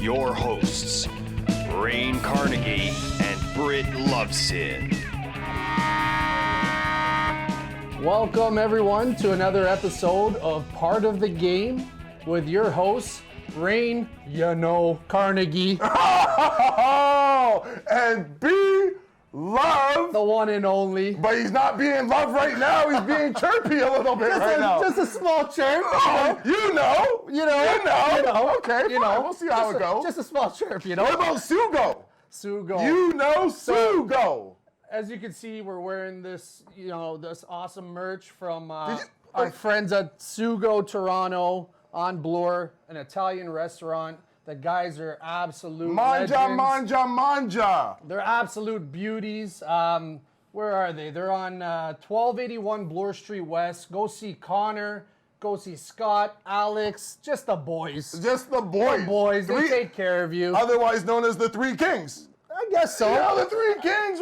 your hosts, Rain Carnegie and Britt Loveson. Welcome, everyone, to another episode of Part of the Game with your hosts, Rain, Carnegie. And B, Love. The one and only. But he's not being Love right now. He's being chirpy a little bit now. Just a small chirp. You know. Okay, fine. We'll see how it goes. Just a small chirp, What about Sugo? Sugo. You know Sugo. As you can see, we're wearing this, this awesome merch from our friends at Sugo Toronto on Bloor, an Italian restaurant. The guys are absolute legends. Manja. They're absolute beauties. Where are they? They're on 1281 Bloor Street West. Go see Connor. Go see Scott, Alex, just the boys. The boys. They take care of you. Otherwise known as the Three Kings. I guess so. Yeah, the Three Kings.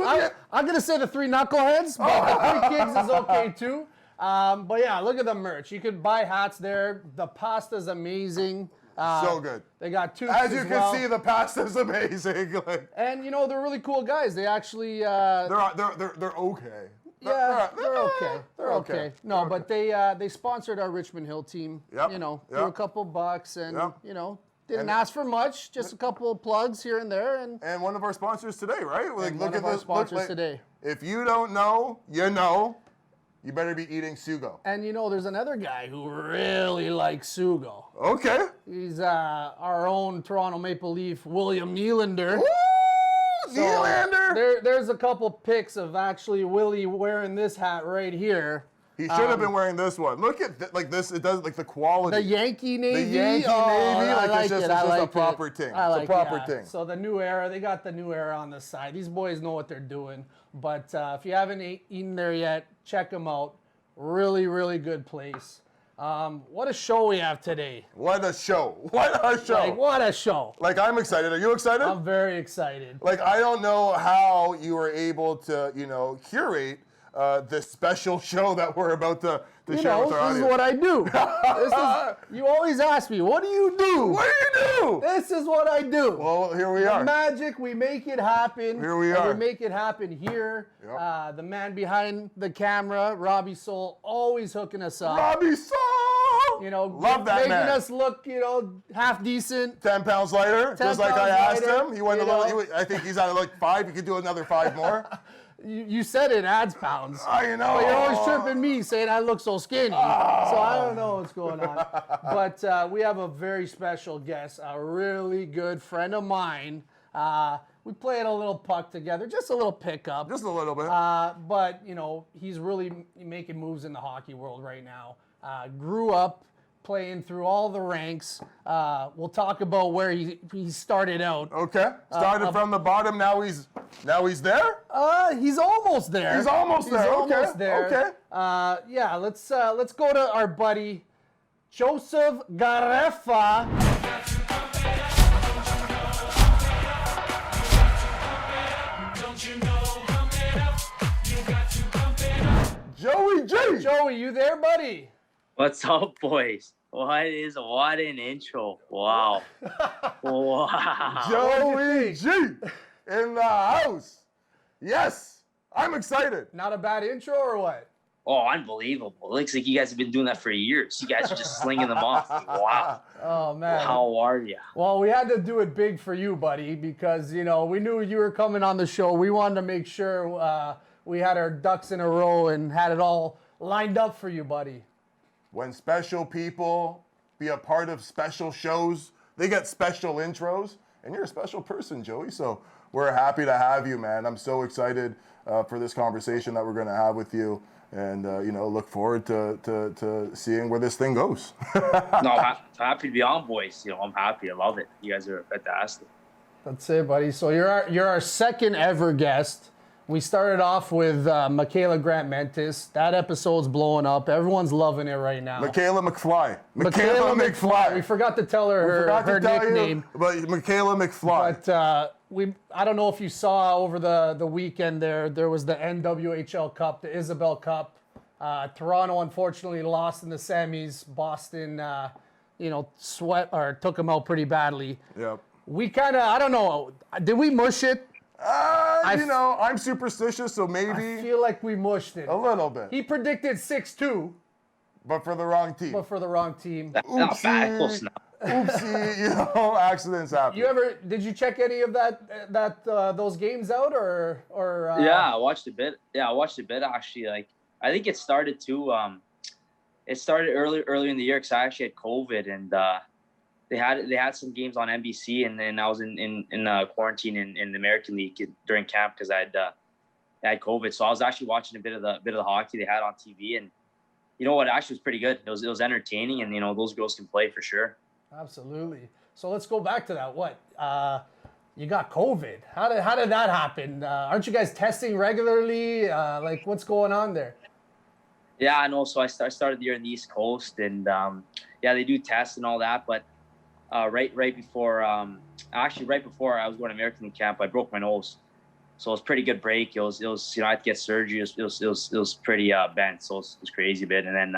I'm going to say the Three Knuckleheads, but the Three Kings is okay too. But yeah, look at the merch. You could buy hats there. The pasta's amazing. So good. They got two. As you can see, the pasta's amazing. And they're really cool guys. They actually they're okay. They're okay. No, but they sponsored our Richmond Hill team. Yep. Threw a couple bucks and didn't ask for much, just a couple of plugs here and there, and one of our sponsors today, right? Look at our sponsors today. If you don't know, you better be eating Sugo. And there's another guy who really likes Sugo. Okay. He's our own Toronto Maple Leaf, William Nylander. Woo! Nylander! There's a couple pics of actually Willie wearing this hat right here. He should have been wearing this one. Look at this. It does the quality. The Yankee Navy. It's just a proper thing. It's a proper thing. So the new era, they got the new era on the side. These boys know what they're doing. But if you haven't eaten there yet, check them out. Really, really good place. What a show we have today. What a show. What a show. I'm excited. Are you excited? I'm very excited. I don't know how you were able to, curate this special show that we're about to share with our audience. This is what I do. You always ask me, what do you do? What do you do? This is what I do. Well, here we are. Magic, we make it happen. Here we are. We make it happen here. Yep. The man behind the camera, Robbie Soul, always hooking us up. Robbie Soul! Love that making man. us look, half decent. 10 pounds lighter, 10 just like I asked lighter, him. He went I think he's at 5. He could do another 5 more. You said it adds pounds. I know. But you're always chirping me saying I look so skinny. So I don't know what's going on. But we have a very special guest, a really good friend of mine. We played a little puck together, just a little pickup. Just a little bit. But, he's really making moves in the hockey world right now. Grew up playing through all the ranks. We'll talk about where he started out. Okay. Started from the bottom. Now he's there? He's almost there. He's almost there. Okay. Let's go to our buddy Joseph Garreffa. Joey G. Joey, you there, buddy? What's up, boys? What an intro. Wow. Wow. Joey G in the house. Yes, I'm excited. Not a bad intro or what? Oh, unbelievable. Looks like you guys have been doing that for years. You guys are just slinging them off. Wow. Oh, man. How are you? Well, we had to do it big for you, buddy, because, we knew you were coming on the show. We wanted to make sure we had our ducks in a row and had it all lined up for you, buddy. When special people be a part of special shows, they get special intros, and you're a special person, Joey, so we're happy to have you, man. I'm so excited for this conversation that we're going to have with you, and, look forward to seeing where this thing goes. No, I'm happy to be on, boys. I'm happy. I love it. You guys are fantastic. That's it, buddy. So you're our second ever guest. We started off with Michaela Grant-Mentis. That episode's blowing up. Everyone's loving it right now. Michaela McFly. Michaela McFly. We forgot to tell her her nickname. But Michaela McFly. But I don't know if you saw over the weekend there was the NWHL Cup, the Isabel Cup. Toronto unfortunately lost in the semis. Boston, took them out pretty badly. Yep. we kind of, I don't know, did we mush it? I'm superstitious, so I maybe feel like we mushed it. a little bit. He predicted 6-2, But for the wrong team. but for the wrong team. Not bad. Close enough. Oopsie, accidents happen. Did you check any of those games out or? Yeah, I watched a bit. Yeah, I watched a bit actually. Like, I think it started too. It started earlier in the year because I actually had COVID, and they had some games on NBC, and then I was in quarantine in the American League during camp because I had COVID. So I was actually watching a bit of the hockey they had on TV, and you know what, it actually was pretty good. It was entertaining, and those girls can play for sure. Absolutely. So let's go back to that. What? You got COVID. How did that happen? Aren't you guys testing regularly? Like, what's going on there? Yeah, I know. So I started the year in the East Coast, and they do tests and all that. But right before I was going to American League camp, I broke my nose. So it was a pretty good break. It was I had to get surgery. It was pretty bent. So it was crazy a bit. And then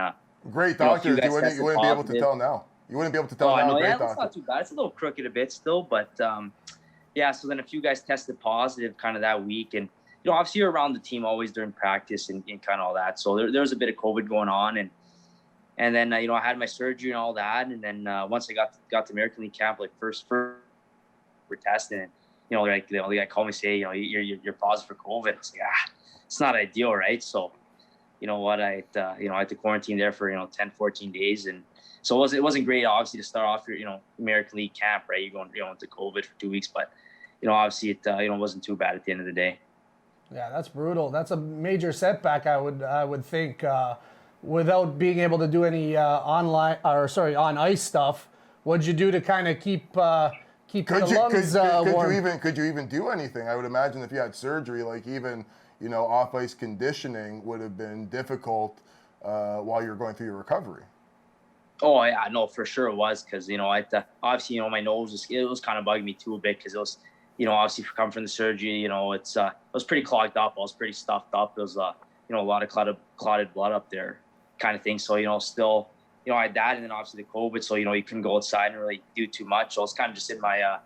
great doctors. You wouldn't be able to tell now. You wouldn't be able to tell now. Great doctor. It's not too bad. It's a little crooked a bit still, but so then a few guys tested positive kind of that week, and obviously you're around the team always during practice and kind of all that. So there was a bit of COVID going on, and then I had my surgery and all that, and then once I got to American League camp, like first we're testing, and they call me say you're positive for COVID. It's like it's not ideal, right? So you know what, I had to quarantine there for 10, 14 days, and so it wasn't great, obviously, to start off your American League camp, right? You're going into COVID for 2 weeks, but obviously it wasn't too bad at the end of the day. Yeah, that's brutal. That's a major setback, I would think. Without being able to do any on ice stuff, what'd you do to kind of keep the lungs warm? Could you even do anything? I would imagine if you had surgery, like even off ice conditioning would have been difficult while you're going through your recovery. Oh yeah, no, for sure it was, because obviously my nose was kind of bugging me too a bit, because it was obviously coming from the surgery, it was pretty clogged up. I was pretty stuffed up. There was a lot of clotted blood up there, kind of thing. So still I had that, and then obviously the COVID. So you couldn't go outside and really do too much. So I was kind of just in my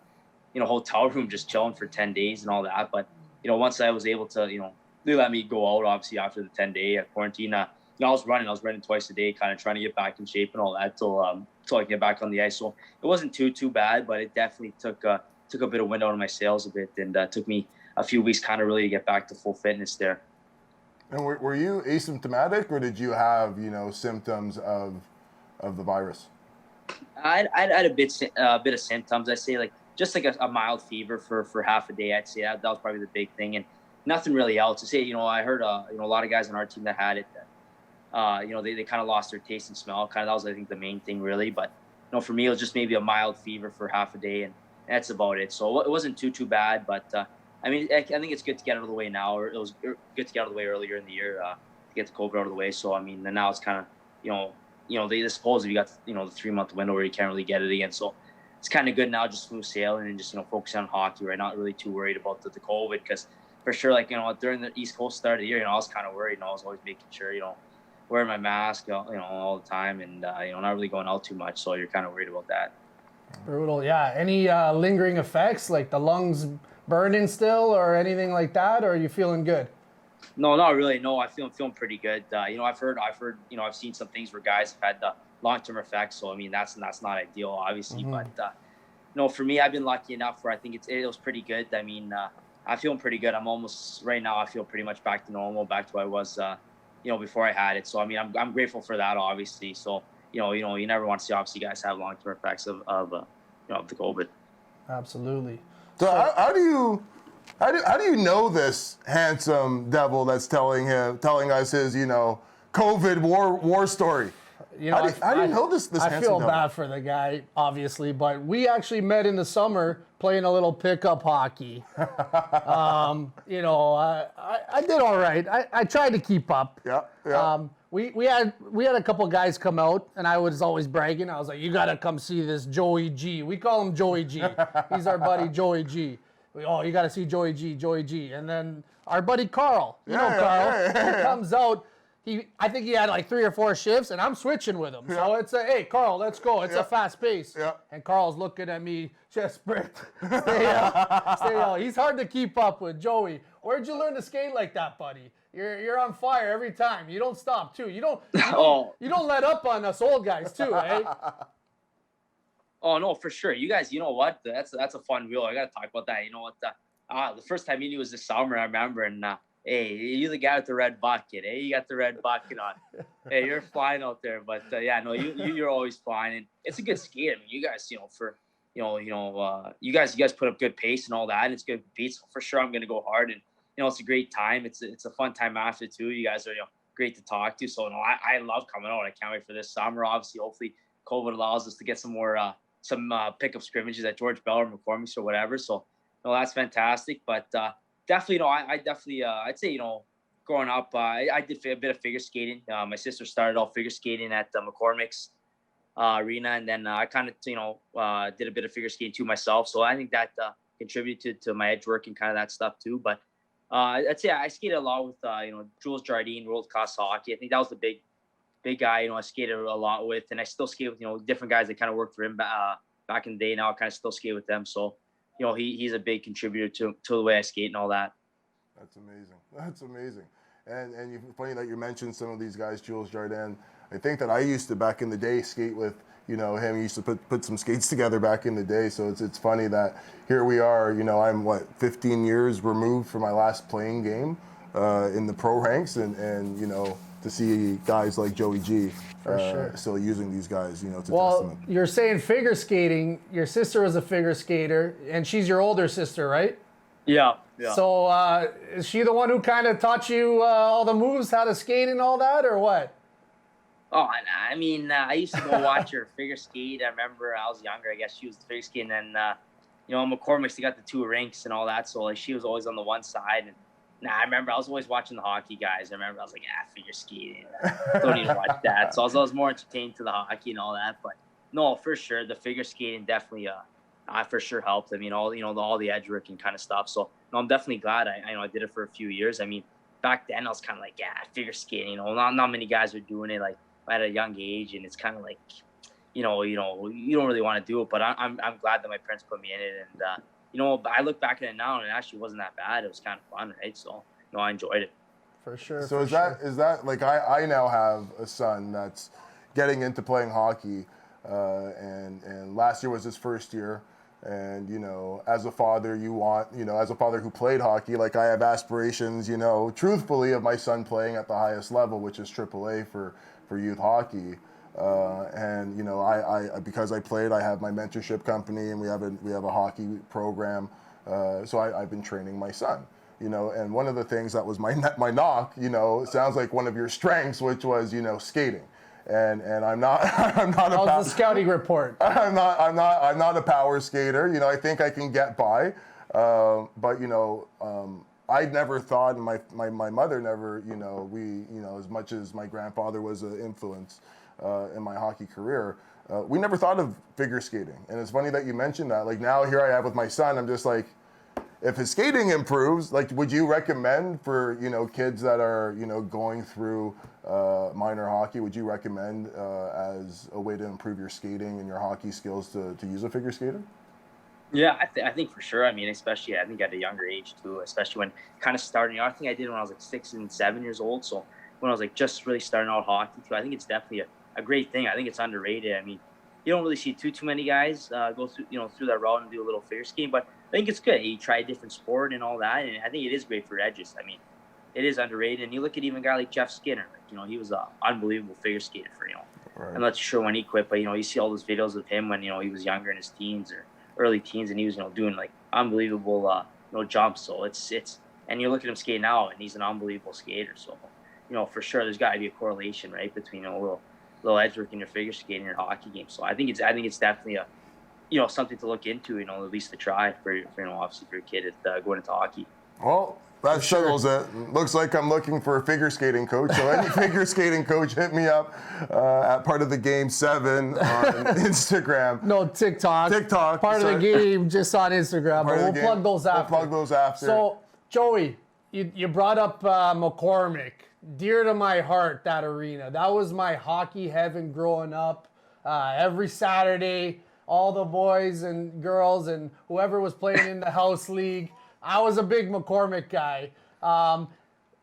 hotel room just chilling for 10 days and all that. But once I was able to they let me go out, obviously after the 10-day quarantine. I was running twice a day, kind of trying to get back in shape and all that till I could get back on the ice. So it wasn't too bad, but it definitely took a bit of wind out of my sails a bit, and took me a few weeks kind of really to get back to full fitness there. And were you asymptomatic, or did you have symptoms of the virus? I had a bit of symptoms. I'd say just a mild fever for half a day. I'd say that was probably the big thing, and nothing really else. To say I heard a lot of guys on our team that had it. They kind of lost their taste and smell. That was, I think, the main thing really. But for me, it was just maybe a mild fever for half a day, and that's about it. So it wasn't too bad. But I think it's good to get out of the way now. Or it was good to get out of the way earlier in the year to get the COVID out of the way. So then now it's kind of they supposedly got the 3-month window where you can't really get it again. So it's kind of good now, just smooth sailing and just focus on hockey. Right, not really too worried about the COVID, because for sure during the East Coast start of the year I was kind of worried. I was always making sure wearing my mask, all the time, and not really going out too much. So you're kind of worried about that. Brutal, yeah. Any lingering effects, like the lungs burning still, or anything like that, or are you feeling good? No, not really. No, I'm feeling pretty good. I've heard, I've seen some things where guys have had the long-term effects. So that's not ideal, obviously. Mm-hmm. But for me, I've been lucky enough where I think it was pretty good. I'm feeling pretty good. I'm almost right now. I feel pretty much back to normal, back to what I was. Before I had it. So I'm grateful for that, obviously. So you never want to see obviously guys have long-term effects of the COVID. Absolutely. So how do you know this handsome devil that's telling us his COVID war story? How do you know this I handsome feel devil? bad for the guy, obviously, but we actually met in the summer playing a little pickup hockey. I did all right. I tried to keep up. Yeah. We had a couple guys come out, and I was always bragging. I was like, "You gotta come see this Joey G." We call him Joey G. He's our buddy Joey G. You gotta see Joey G. And then our buddy Carl. Carl. He comes out. I think he had like 3 or 4 shifts, and I'm switching with him. So it's hey, Carl, let's go. It's a fast pace. Yeah. And Carl's looking at me, just Britt, stay out. He's hard to keep up with. Joey, where'd you learn to skate like that, buddy? You're on fire every time. You don't stop too. You don't let up on us old guys too, eh? Oh no, for sure. You guys, you know what? That's a fun wheel. I gotta talk about that. You know what? The first time you knew was this summer, I remember, and hey, you're the guy with the red bucket, eh? You got the red bucket on. Hey, you're flying out there, but yeah, no, you're always flying, and it's a good skate. I mean, you guys, you guys put up good pace and all that, and it's good beat. So for sure, I'm gonna go hard, and it's a great time. It's a fun time after too. You guys are great to talk to. So I love coming out. I can't wait for this summer. Obviously, hopefully, COVID allows us to get some more pickup scrimmages at George Bell or McCormick's or whatever. So that's fantastic, but. Definitely, I'd say, growing up, I did a bit of figure skating. My sister started off figure skating at the McCormick's arena, and then I kind of, did a bit of figure skating too myself. So I think that contributed to my edge work and kind of that stuff too. But I'd say I skated a lot with, Jules Jardine, World Class Hockey. I think that was the big guy, I skated a lot with, and I still skate with, different guys that kind of worked for him back in the day. Now I kind of still skate with them. So, he's a big contributor to the way I skate and all that. That's amazing. And funny that you mentioned some of these guys, Jules Jardin. I think that I used to back in the day skate with, him. He used to put some skates together back in the day. So it's funny that here we are, I'm 15 years removed from my last playing game in the pro ranks, and to see guys like Joey G still using these guys, it's a testament. You're saying figure skating. Your sister was a figure skater, and she's your older sister, right? Yeah. So is she the one who kind of taught you all the moves, how to skate and all that, or what? Oh, I mean, I used to go watch her figure skate. I remember I was younger. I guess she was the figure skating, and McCormick's, they got the 2 rinks and all that. So she was always on the one side, and I remember I was always watching the hockey guys. I remember I was like, figure skating. Don't need to watch that. So I was more entertained to the hockey and all that. But no, for sure, the figure skating definitely for sure helped. I mean, all the edge work and kind of stuff. So no, I'm definitely glad I did it for a few years. I mean, back then I was kind of like, figure skating. Not many guys are doing it like at a young age, and it's kind of like, you don't really want to do it. But I'm glad that my parents put me in it, and I look back at it now, and it actually wasn't that bad. It was kind of fun, right? So, I enjoyed it. For sure. So is that like I now have a son that's getting into playing hockey, and last year was his first year, and as a father, you want as a father who played hockey, like I have aspirations, truthfully, of my son playing at the highest level, which is AAA for youth hockey. And I because I played, I have my mentorship company, and we have a hockey program. So I've been training my son. And one of the things that was my knock, it sounds like one of your strengths, which was skating. And I'm not the scouting report. I'm not a power skater. I think I can get by, but I never thought, and my mother never, as much as my grandfather was an influence in my hockey career, we never thought of figure skating. And it's funny that you mentioned that. Like now here I have with my son, I'm just like, if his skating improves, like, would you recommend for, kids that are, going through minor hockey, would you recommend as a way to improve your skating and your hockey skills to use a figure skater? Yeah, I think for sure. I mean, especially I think at a younger age too, especially when kind of starting. I think I did when I was like 6 and 7 years old. So when I was like just really starting out hockey too, I think it's definitely a great thing. I think it's underrated. I mean, you don't really see too many guys go through that route and do a little figure skating, but I think it's good. You try a different sport and all that, and I think it is great for edges. I mean, it is underrated. And you look at even a guy like Jeff Skinner. He was an unbelievable figure skater for Right. I'm not sure when he quit, but you see all those videos of him when he was younger in his teens or early teens, and he was doing like unbelievable jumps. So it's and you look at him skate now, and he's an unbelievable skater. So for sure there's got to be a correlation, right, between a little edge work in your figure skating and your hockey game. So I think it's definitely a something to look into, at least to try for obviously for your kid at going into hockey. Well, that settles it. Looks like I'm looking for a figure skating coach. So any figure skating coach, hit me up at part of the game 7 on Instagram. No, TikTok. Part of the game, just on Instagram. But we'll plug those after. We'll plug those after. So, Joey, you brought up McCormick. dear to my heart, that arena. That was my hockey heaven growing up. Every Saturday, all the boys and girls and whoever was playing in the house league. I was a big McCormick guy.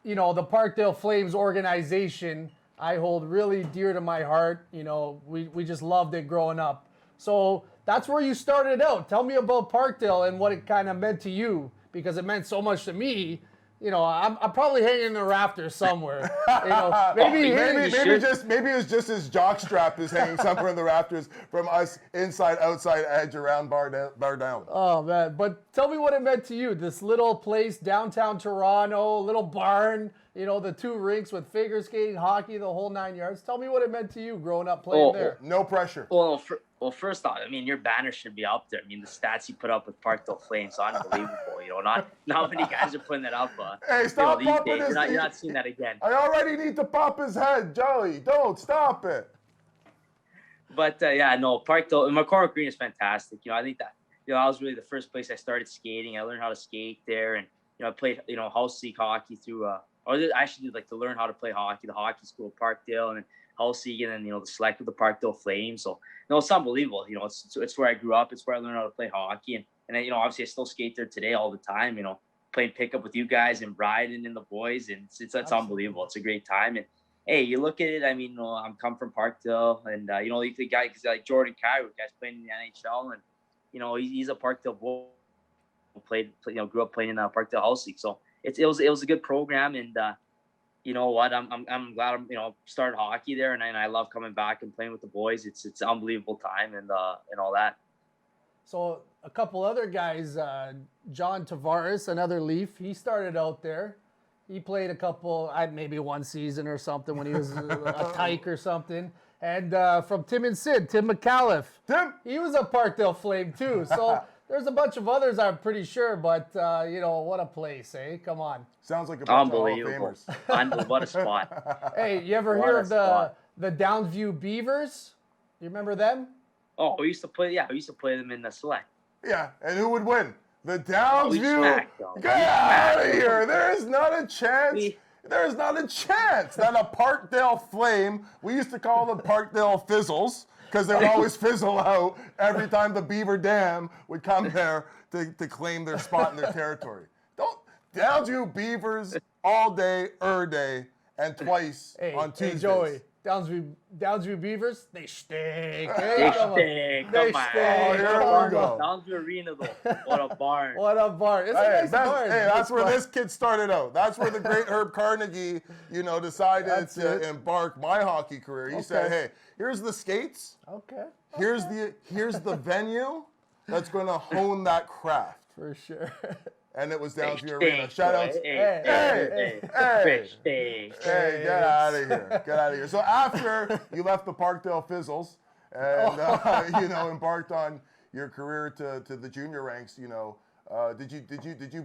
You know, the Parkdale Flames organization, I hold really dear to my heart. You know, we just loved it growing up. So that's where you started out. Tell me about Parkdale and what it kind of meant to you, because it meant so much to me. You know, I'm probably hanging in the rafters somewhere. You know, maybe it's just his jock strap is hanging somewhere in the rafters from us inside, outside, edge, around, bar down. Oh man! But tell me what it meant to you. This little place downtown Toronto, little barn. You know, the 2 rinks with figure skating, hockey, the whole 9 yards. Tell me what it meant to you growing up playing there. No pressure. Well, first off, I mean, your banner should be up there. I mean, the stats you put up with Parkdale Flames, unbelievable. You know, not many guys are putting that up. Hey, stop popping his head. You're not seeing that again. I already need to pop his head, Joey. Don't stop it. But yeah, no, Parkdale, McCormick Green is fantastic. You know, I think that, you know, that was really the first place I started skating. I learned how to skate there, and you know, I played, you know, house league hockey through. Or I actually did like to learn how to play hockey, the hockey school at Parkdale, and then house league, and then, you know, the select with the Parkdale Flames. So, no, it's unbelievable. You know, it's where I grew up. It's where I learned how to play hockey, and then, you know, obviously I still skate there today all the time. You know, playing pickup with you guys and Bryden and the boys, and it's unbelievable. It's a great time. And hey, you look at it. I mean, you know, I'm come from Parkdale, and you know, the guys like Jordan Cairo, guys playing in the NHL, and you know, he's a Parkdale boy. You know, grew up playing in the Parkdale House League. So it was a good program, and you know what? I'm glad I'm, you know, started hockey there, and I love coming back and playing with the boys. It's an unbelievable time, and all that. So a couple other guys, John Tavares, another Leaf, he started out there. He played maybe 1 season or something when he was a tyke or something. And from Tim and Sid, Tim McAuliffe. Tim? He was a Parkdale Flame too. So there's a bunch of others, I'm pretty sure. But, you know, what a place, eh? Come on. Sounds like a bunch of Hall of Unbelievable. Famers. What a spot. Hey, you ever hear of the Downsview Beavers? You remember them? Oh, we used to play them in the select. Yeah, and who would win? The Downsview. Get Get out of here. There is not a chance. There's not a chance that a Parkdale Flame, we used to call them Parkdale Fizzles, because they would always fizzle out every time the Beaver Dam would come there to claim their spot in their territory. Downsview Beavers all day, day, and twice on Tuesdays. Hey, Joey. Downsview Beavers, they stink. They stink. Come on. Oh, here we go. Downsview Arena, though. What a barn. What a barn. It's a nice barn. Hey, that's where this kid started out. That's where the great Herb Carnegie, you know, decided to embark my hockey career. He said, hey, here's the skates. Okay. Here's the venue that's going to hone that craft. For sure. And it was Downsview Arena. Shout out. Hey, get out of here. Get out of here. So after you left the Parkdale Fizzles and, you know, embarked on your career to the junior ranks, you know, did you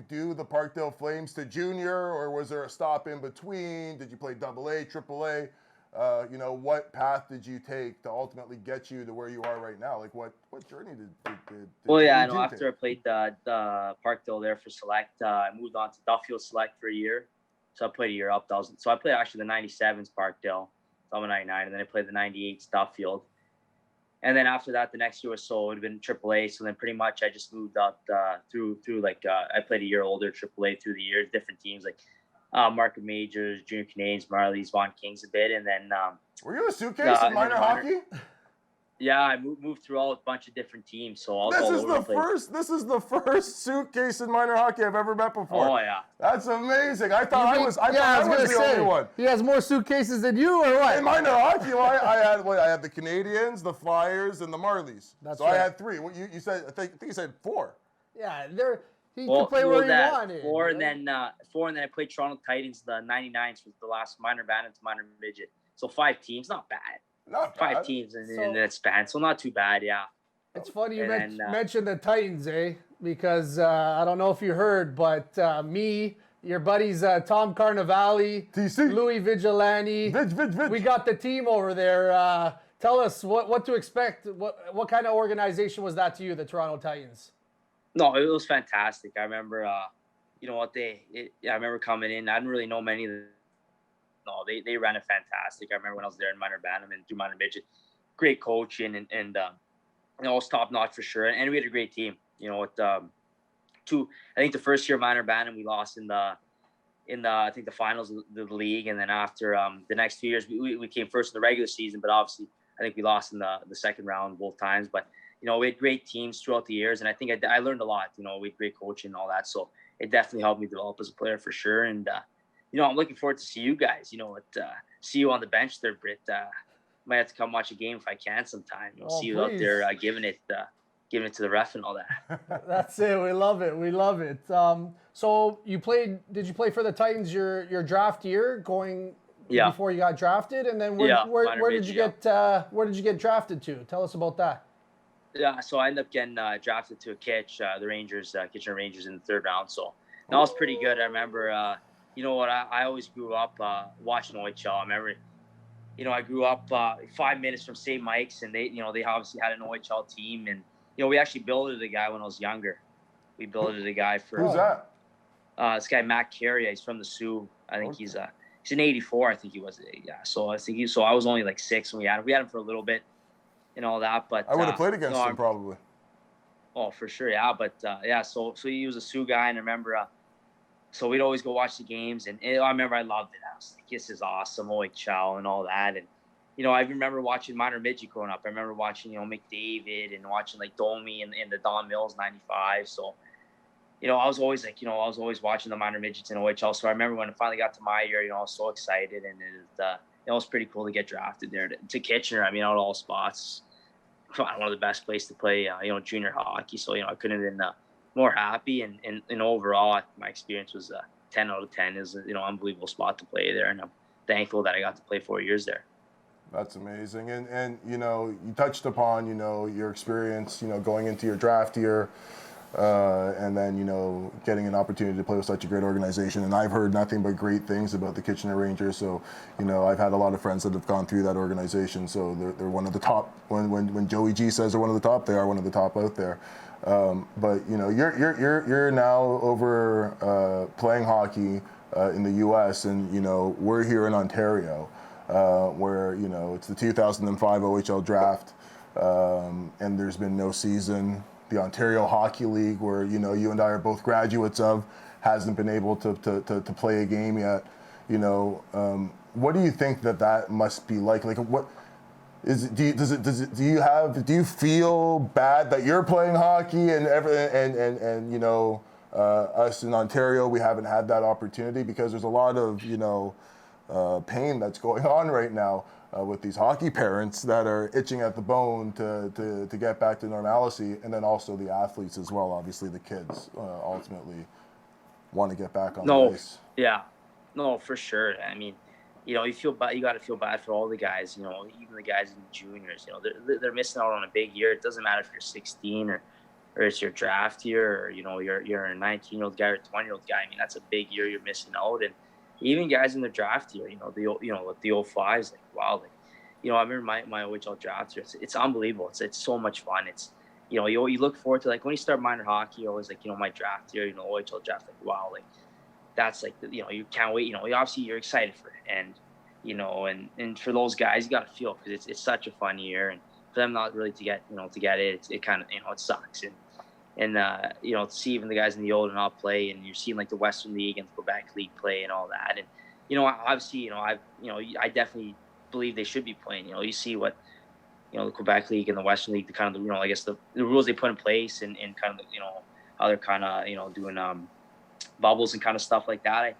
do the Parkdale Flames to junior, or was there a stop in between? Did you play AA, AAA? You know, what path did you take to ultimately get you to where you are right now? Like, what journey did Well, yeah, I you know. take? After I played the Parkdale there for select, I moved on to Duffield Select for a year. So I played a year up. So I played actually the 97s Parkdale. So I'm a 99, and then I played the 98s Duffield. And then after that, the next year or so, it would have been AAA. So then pretty much I just moved up through like I played a year older AAA through the years, different teams like Market Majors, Junior Canadians, Marlies, Vaughan Kings a bit, and then were you a suitcase in minor hockey? Yeah, I moved through a bunch of different teams, so all This over is the place. This is the first suitcase in minor hockey I've ever met before. Oh yeah, that's amazing. I thought I was the only one. He has more suitcases than you, or what? In minor hockey, I had the Canadians, the Flyers, and the Marlies. So right. I had 3. You said I think you said 4. Yeah, he could play where he wanted. 4, right? and then I played Toronto Titans, the 99s was the last minor band into minor midget. So 5 teams, not bad. Not 5 teams in that span, so not too bad, yeah. It's funny you mentioned the Titans, eh? Because I don't know if you heard, but me, your buddies Tom Carnevale, TC, Louis Vigilani, we got the team over there. Tell us what to expect. What kind of organization was that to you, the Toronto Titans? No, it was fantastic. I remember, you know what I remember coming in. I didn't really know many of no, they ran it fantastic. I remember when I was there in minor bantam and through minor midget, great coaching and it was top notch for sure. And we had a great team. You know, I think the first year minor bantam we lost in the I think the finals of the league, and then after the next few years we came first in the regular season, but obviously I think we lost in the second round both times. But you know, we had great teams throughout the years, and I think I learned a lot. You know, we had great coaching and all that, so it definitely helped me develop as a player for sure. And you know, I'm looking forward to see you guys. You know, see you on the bench there, Britt. Might have to come watch a game if I can sometime. You know, see you out there giving it to the ref and all that. That's it. We love it. We love it. So did you play for the Titans your draft year before you got drafted? And then where did you get drafted to? Tell us about that. Yeah, so I ended up getting drafted to a Kitch, the Rangers, Kitchener Rangers in the third round. So that was pretty good. I remember, you know what, I always grew up watching OHL. I remember, you know, I grew up 5 minutes from St. Mike's, and they obviously had an OHL team, and you know, we actually builded a guy when I was younger. We builded a guy for who's that? This guy Matt Carey. He's from the Sioux. I think he's in '84. I think he was. Yeah. So I was only like 6 when we had him for a little bit and all that. But I would have played against him probably. Oh, for sure. Yeah. But yeah. So he was a Sioux guy, and I remember. So we'd always go watch the games, and I remember I loved it. I was like, "This is awesome, OHL and all that." And you know, I remember watching minor midget growing up. I remember watching, you know, McDavid and watching like Domi and the Don Mills '95. So, you know, I was always watching the minor midgets in OHL. So I remember when it finally got to my year, you know, I was so excited, and it was pretty cool to get drafted there to Kitchener. I mean, out of all spots, one of the best places to play, you know, junior hockey. So, you know, I couldn't have been more happy. And overall, my experience was 10 out of 10. Is, you know, unbelievable spot to play there, and I'm thankful that I got to play 4 years there. That's amazing. And you know, you touched upon, you know, your experience, you know, going into your draft year, and then, you know, getting an opportunity to play with such a great organization. And I've heard nothing but great things about the Kitchener Rangers. So, you know, I've had a lot of friends that have gone through that organization. So they're one of the top. When Joey G says they're one of the top, they are one of the top out there. But you know, you're now over playing hockey in the U.S. and, you know, we're here in Ontario. Where, you know, it's the 2005 OHL draft, and there's been no season. The Ontario Hockey League, where, you know, you and I are both graduates of, hasn't been able to play a game yet. You know, what do you think that must be like? Like, what is it? Do you feel bad that you're playing hockey and you know, us in Ontario, we haven't had that opportunity because there's a lot of, you know, pain that's going on right now with these hockey parents that are itching at the bone to get back to normalcy, and then also the athletes as well. Obviously, the kids ultimately want to get back on the ice. Yeah, no, for sure. I mean, you know, you feel bad. You got to feel bad for all the guys. You know, even the guys in the juniors. You know, they're missing out on a big year. It doesn't matter if you're 16 or it's your draft year, or, you know, you're a 19-year-old guy or a 20-year-old guy. I mean, that's a big year you're missing out. And even guys in the draft year, you know, the 05s, like, wow, like, you know, I remember my OHL draft year. It's unbelievable. It's so much fun. It's, you know, you look forward to, like, when you start minor hockey, you're always like, you know, my draft year, you know, OHL draft, like, wow, like, that's like, you know, you can't wait. You know, obviously you're excited for it, and, you know, and for those guys, you got to feel, because it's such a fun year, and for them not really to get it, it kind of, you know, it sucks. And you know, to see even the guys in the old and not play, and you're seeing like the Western League and the Quebec League play and all that. And, you know, obviously, you know, I definitely believe they should be playing. You know, you see what, you know, the Quebec League and the Western League, the kind of, you know, I guess the rules they put in place, and kind of, you know, how they're kind of, you know, doing bubbles and kind of stuff like that.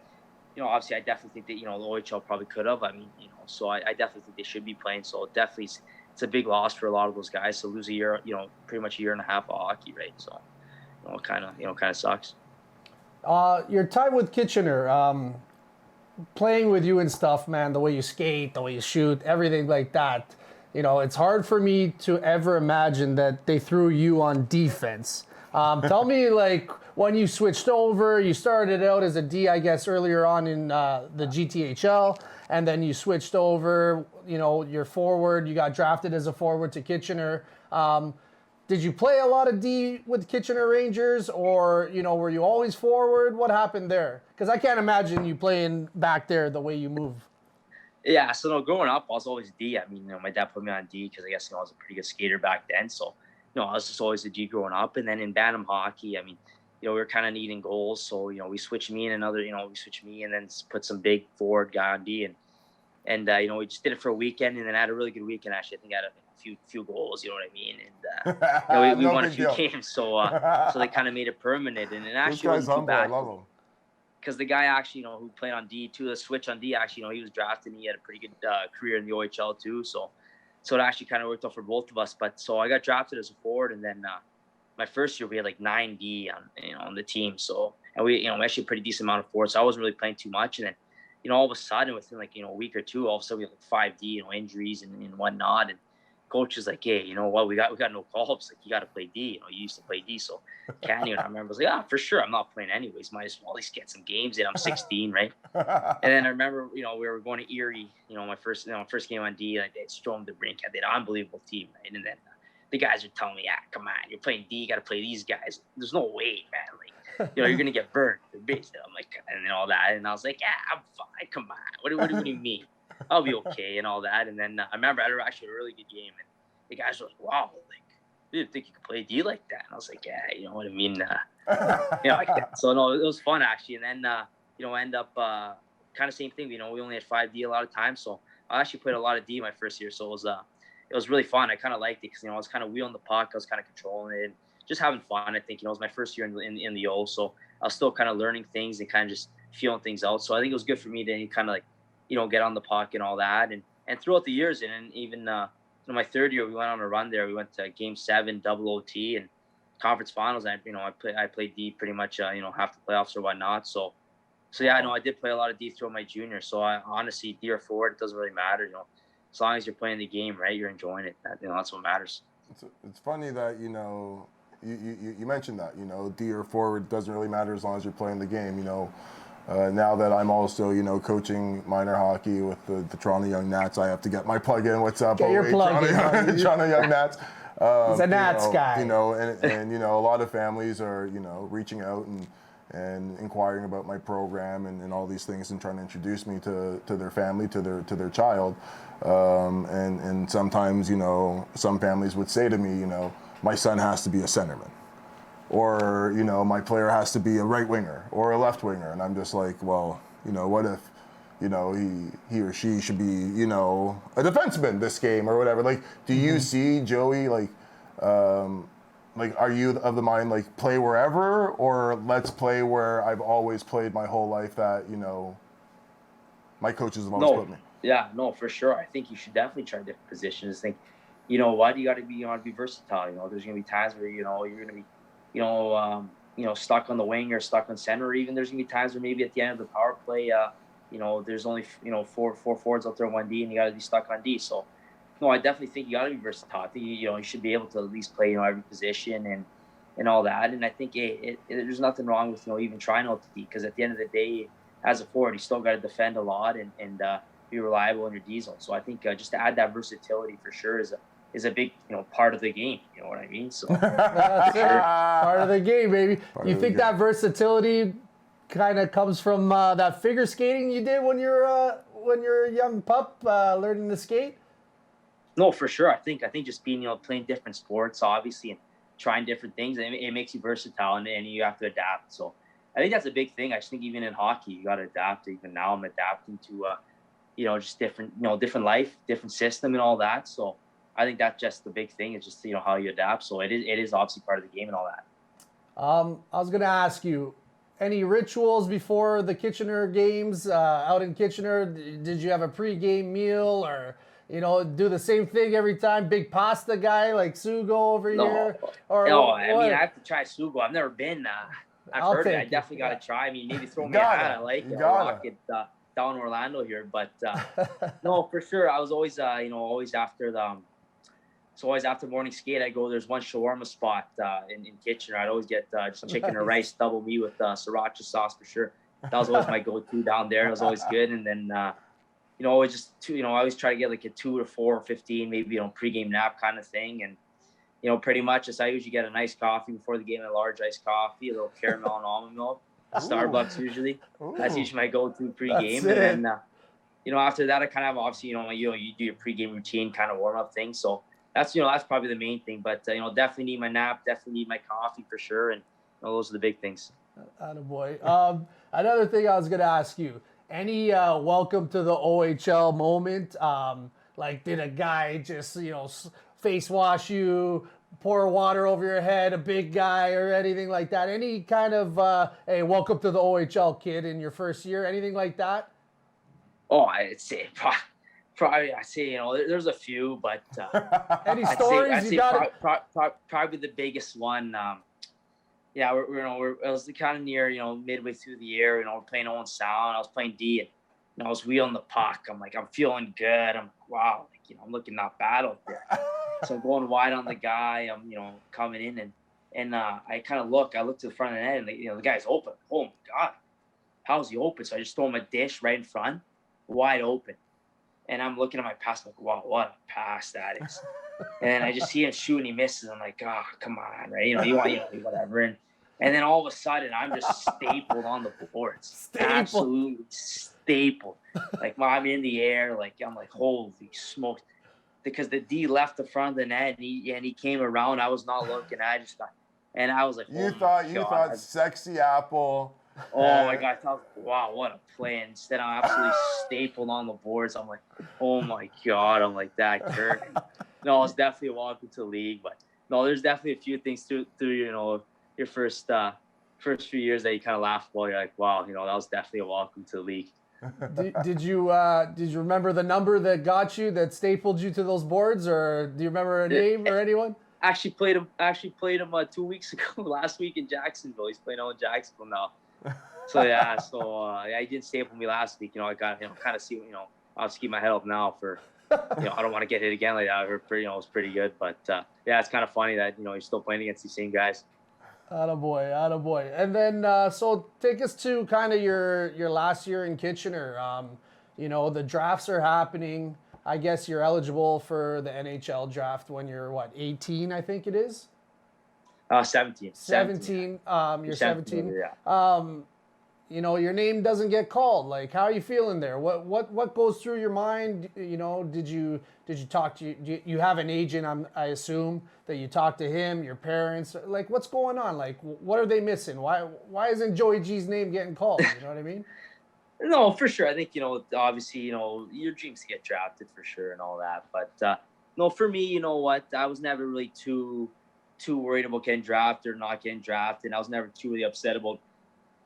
You know, obviously, I definitely think that, you know, the OHL probably could have. I mean, you know, so I definitely think they should be playing. So definitely, it's a big loss for a lot of those guys to lose a year, you know, pretty much a year and a half of hockey, right? So, you know, it kind of sucks. Your time with Kitchener, playing with you and stuff, man, the way you skate, the way you shoot, everything like that, you know, it's hard for me to ever imagine that they threw you on defense. Tell me, like, when you switched over, you started out as a D, I guess, earlier on in the GTHL, and then you switched over, you know, you're forward, you got drafted as a forward to Kitchener. Did you play a lot of D with Kitchener Rangers, or, you know, were you always forward? What happened there? Because I can't imagine you playing back there the way you move. Yeah, so no, growing up, I was always D. I mean, my dad put me on D because I guess I was a pretty good skater back then. So, I was just always a D growing up. And then in Bantam hockey, I mean, we were kind of needing goals, so we switched me and then put some big forward guy on D, and we just did it for a weekend, and then I had a really good weekend actually. I think I had a few goals, you know what I mean, and we No won a big few deal. games, so they kind of made it permanent, and it This actually guy's wasn't too humble. I bad. love him. Because the guy actually, who played on D too, the switch on D actually, he was drafted and he had a pretty good career in the OHL too. So it actually kind of worked out for both of us. But so I got drafted as a forward, and then my first year we had like 9 D on the team. So and we actually a pretty decent amount of forwards. So I wasn't really playing too much, and then all of a sudden within like a week or two, all of a sudden we had like 5 D, injuries and whatnot, and coach was like, hey, you know what, we got no call-ups. Like, you got to play D. You used to play D, so can you? And I remember I was like, for sure, I'm not playing anyways. Might as well at least get some games in. I'm 16, right? And then I remember, we were going to Erie. My first game on D. Like, they stormed the rink. They had an unbelievable team, right? And then the guys are telling me, come on, you're playing D. You got to play these guys. There's no way, man. Like, you're gonna get burned. I'm like, and all that. And I was like, I'm fine. Come on. What do you mean? I'll be okay and all that. And then I remember I had actually a really good game, and the guys were like, wow, like, you didn't think you could play D like that. And I was like, yeah, you know what I mean? Like that. So, no, it was fun, actually. And then, I end up kind of same thing. We only had 5 D a lot of times. So I actually played a lot of D my first year. So it was really fun. I kind of liked it because, I was kind of wheeling the puck. I was kind of controlling it and just having fun. I think, it was my first year in the O. So I was still kind of learning things and kind of just feeling things out. So I think it was good for me to kind of like, get on the puck and all that. And throughout the years, and even in my third year, we went on a run there. We went to Game 7, double OT, and conference finals. And I played D pretty much, half the playoffs or whatnot. So yeah, I did play a lot of D throughout my junior. So I honestly, D or forward, it doesn't really matter. As long as you're playing the game, right, you're enjoying it. That's what matters. It's funny that you mentioned that D or forward doesn't really matter as long as you're playing the game. Now that I'm also, coaching minor hockey with the Toronto Young Nats, I have to get my plug in. What's up? Get your plug in. Toronto Young Nats. He's a Nats guy. And a lot of families are, reaching out and inquiring about my program and all these things and trying to introduce me to their family, to their child. And sometimes, some families would say to me, my son has to be a centerman. Or, my player has to be a right winger or a left winger. And I'm just like, well, what if, he or she should be, a defenseman this game or whatever. Like, do you see Joey, like, are you of the mind, like, play wherever, or let's play where I've always played my whole life that, my coaches have always put me? Yeah, no, for sure. I think you should definitely try different positions. Think, you know what, you got to be versatile. There's going to be times where, you're going to be, stuck on the wing or stuck on center. Or even there's gonna be times where maybe at the end of the power play, there's only four forwards out there on 1D, and you gotta be stuck on D. So, no, I definitely think you gotta be versatile. I think you should be able to at least play every position and all that. And I think there's nothing wrong with even trying out the D, because at the end of the day, as a forward, you still got to defend a lot and be reliable in your D zone. So I think just to add that versatility for sure is a big, part of the game. You know what I mean? So that's it. Part of the game, baby. Do you think that versatility kind of comes from that figure skating you did when you're a young pup learning to skate? No, for sure. I think just being playing different sports, obviously, and trying different things, it makes you versatile, and you have to adapt. So I think that's a big thing. I just think even in hockey, you got to adapt. Even now, I'm adapting to just different life, different system, and all that. So I think that's just the big thing. Is just how you adapt. So it is obviously part of the game and all that. I was gonna ask you, any rituals before the Kitchener games out in Kitchener? Did you have a pre-game meal, or do the same thing every time? Big pasta guy like Sugo over here? Or no, I mean, I have to try Sugo. I've never been. I've heard of it. I definitely got to try. I mean, maybe throw me a hat. I like it. I'll rock it down in Orlando here, but no, for sure. I was always always after the. So always after morning skate, I go. There's one shawarma spot in Kitchener. I'd always get just chicken or rice double meat with sriracha sauce for sure. That was always my go-to down there. It was always good. And then always just I always try to get like a 2 to 4 or 15, maybe pregame nap kind of thing. And pretty much I usually get a nice coffee before the game, a large iced coffee, a little caramel and almond milk. Starbucks usually. Ooh. That's usually my go-to pregame. And then after that, I kind of obviously, you do your pregame routine kind of warm up thing. So that's probably the main thing. But definitely need my nap, definitely need my coffee for sure, and those are the big things. Attaboy. Another thing I was gonna ask you: any welcome to the OHL moment? Like, did a guy just face wash you, pour water over your head, a big guy, or anything like that? Any kind of hey, welcome to the OHL, kid, in your first year? Anything like that? Oh, I'd say probably. I say there's a few, but any stories I'd you say got? probably the biggest one. Yeah, it was kind of near midway through the year. We're playing Owen Sound. I was playing D, and I was wheeling the puck. I'm like, I'm feeling good. I'm like, wow, I'm looking not bad out there. So I'm going wide on the guy. I'm coming in and I kind of look. I look to the front of the net, and the guy's open. Oh my god, how's he open? So I just throw him a dish right in front, wide open. And I'm looking at my pass, I'm like, wow, what a pass that is. And I just see him shoot and he misses. I'm like, oh, come on, right? You want whatever. And then all of a sudden, I'm just stapled on the boards. Absolutely stapled. Like, I'm in the air. Like, I'm like, holy smokes. Because the D left the front of the net and he came around. I was not looking. I was like, you thought sexy apple. Oh my god! I thought, wow, what a play! Instead, I'm absolutely stapled on the boards. I'm like, oh my god! I'm like that, Kirk. No, it's definitely a welcome to the league, but no, there's definitely a few things through your first few years that you kind of laugh about. You're like, wow, that was definitely a welcome to the league. Did you remember the number that got you, that stapled you to those boards, or do you remember a name or anyone? Actually played him 2 weeks ago, last week in Jacksonville. He's playing out in Jacksonville now. So yeah, he didn't staple me last week. I got kind of see I'll just keep my head up now for I don't want to get hit again like that. I heard it was pretty good, but yeah, it's kind of funny that you're still playing against these same guys. Attaboy. And then so take us to kind of your last year in Kitchener. The drafts are happening. I guess you're eligible for the NHL draft when you're 18, I think it is. 17. 17. You're 17. Yeah. Your name doesn't get called. Like, how are you feeling there? What goes through your mind? Did you talk to you have an agent? I assume that you talk to him, your parents. Like, what's going on? Like, what are they missing? Why isn't Joey G's name getting called? You know what I mean? No, for sure. I think obviously your dreams to get drafted for sure and all that. But no, for me, I was never really too worried about getting drafted or not getting drafted. And I was never too really upset about,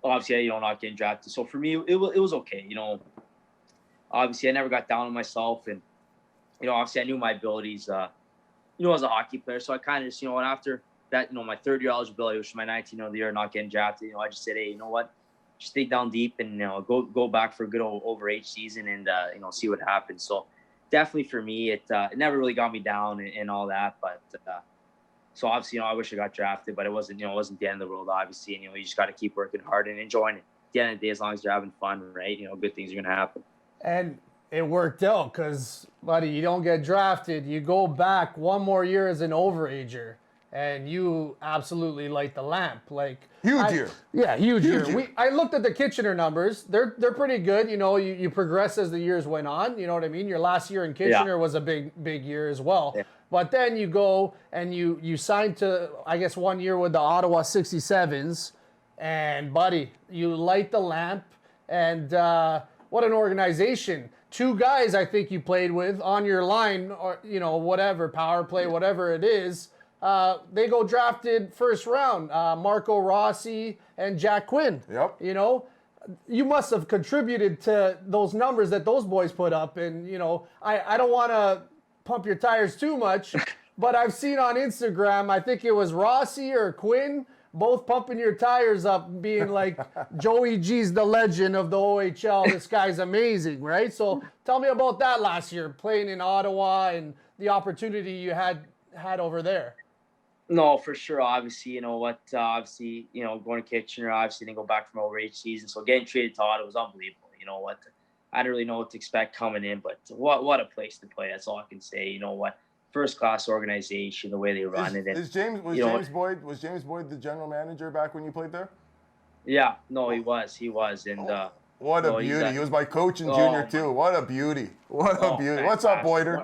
obviously, not getting drafted. So for me, it was okay. Obviously, I never got down on myself. And, obviously, I knew my abilities, as a hockey player. So I kind of just, after that, my third-year eligibility, which was my 19th of the year, not getting drafted, I just said, hey, you know what? Just stay down deep and, go back for a good old overage season and, see what happens. So definitely for me, it never really got me down and all that. But, so obviously, I wish I got drafted, but it wasn't the end of the world, obviously. And, you just got to keep working hard and enjoying it. At the end of the day, as long as you're having fun, right? Good things are going to happen. And it worked out because, buddy, you don't get drafted. You go back one more year as an overager, and you absolutely light the lamp. Like, huge year. Yeah, huge year. I looked at the Kitchener numbers. They're pretty good. You progress as the years went on. You know what I mean? Your last year in Kitchener was a big year as well. Yeah. But then you go and you signed to, I guess, 1 year with the Ottawa 67s. And, buddy, you light the lamp. And what an organization. 2 guys I think you played with on your line, or, whatever, power play, whatever it is. They go drafted first round. Marco Rossi and Jack Quinn. Yep. You must have contributed to those numbers that those boys put up. And, I don't want to pump your tires too much, but I've seen on Instagram, I think it was Rossi or Quinn, both pumping your tires up, being like, Joey G's the legend of the OHL. This guy's amazing, right? So tell me about that last year, playing in Ottawa and the opportunity you had over there. No, for sure. Obviously, going to Kitchener, obviously didn't go back from overage season. So getting traded to Ottawa was unbelievable. I didn't really know what to expect coming in, but what a place to play. That's all I can say. First class organization, the way they run it. Was James Boyd the general manager back when you played there? Yeah, no, he was, and What a So beauty. He was my coach in junior too. What a beauty. What a beauty. Fantastic. What's up, Boyder?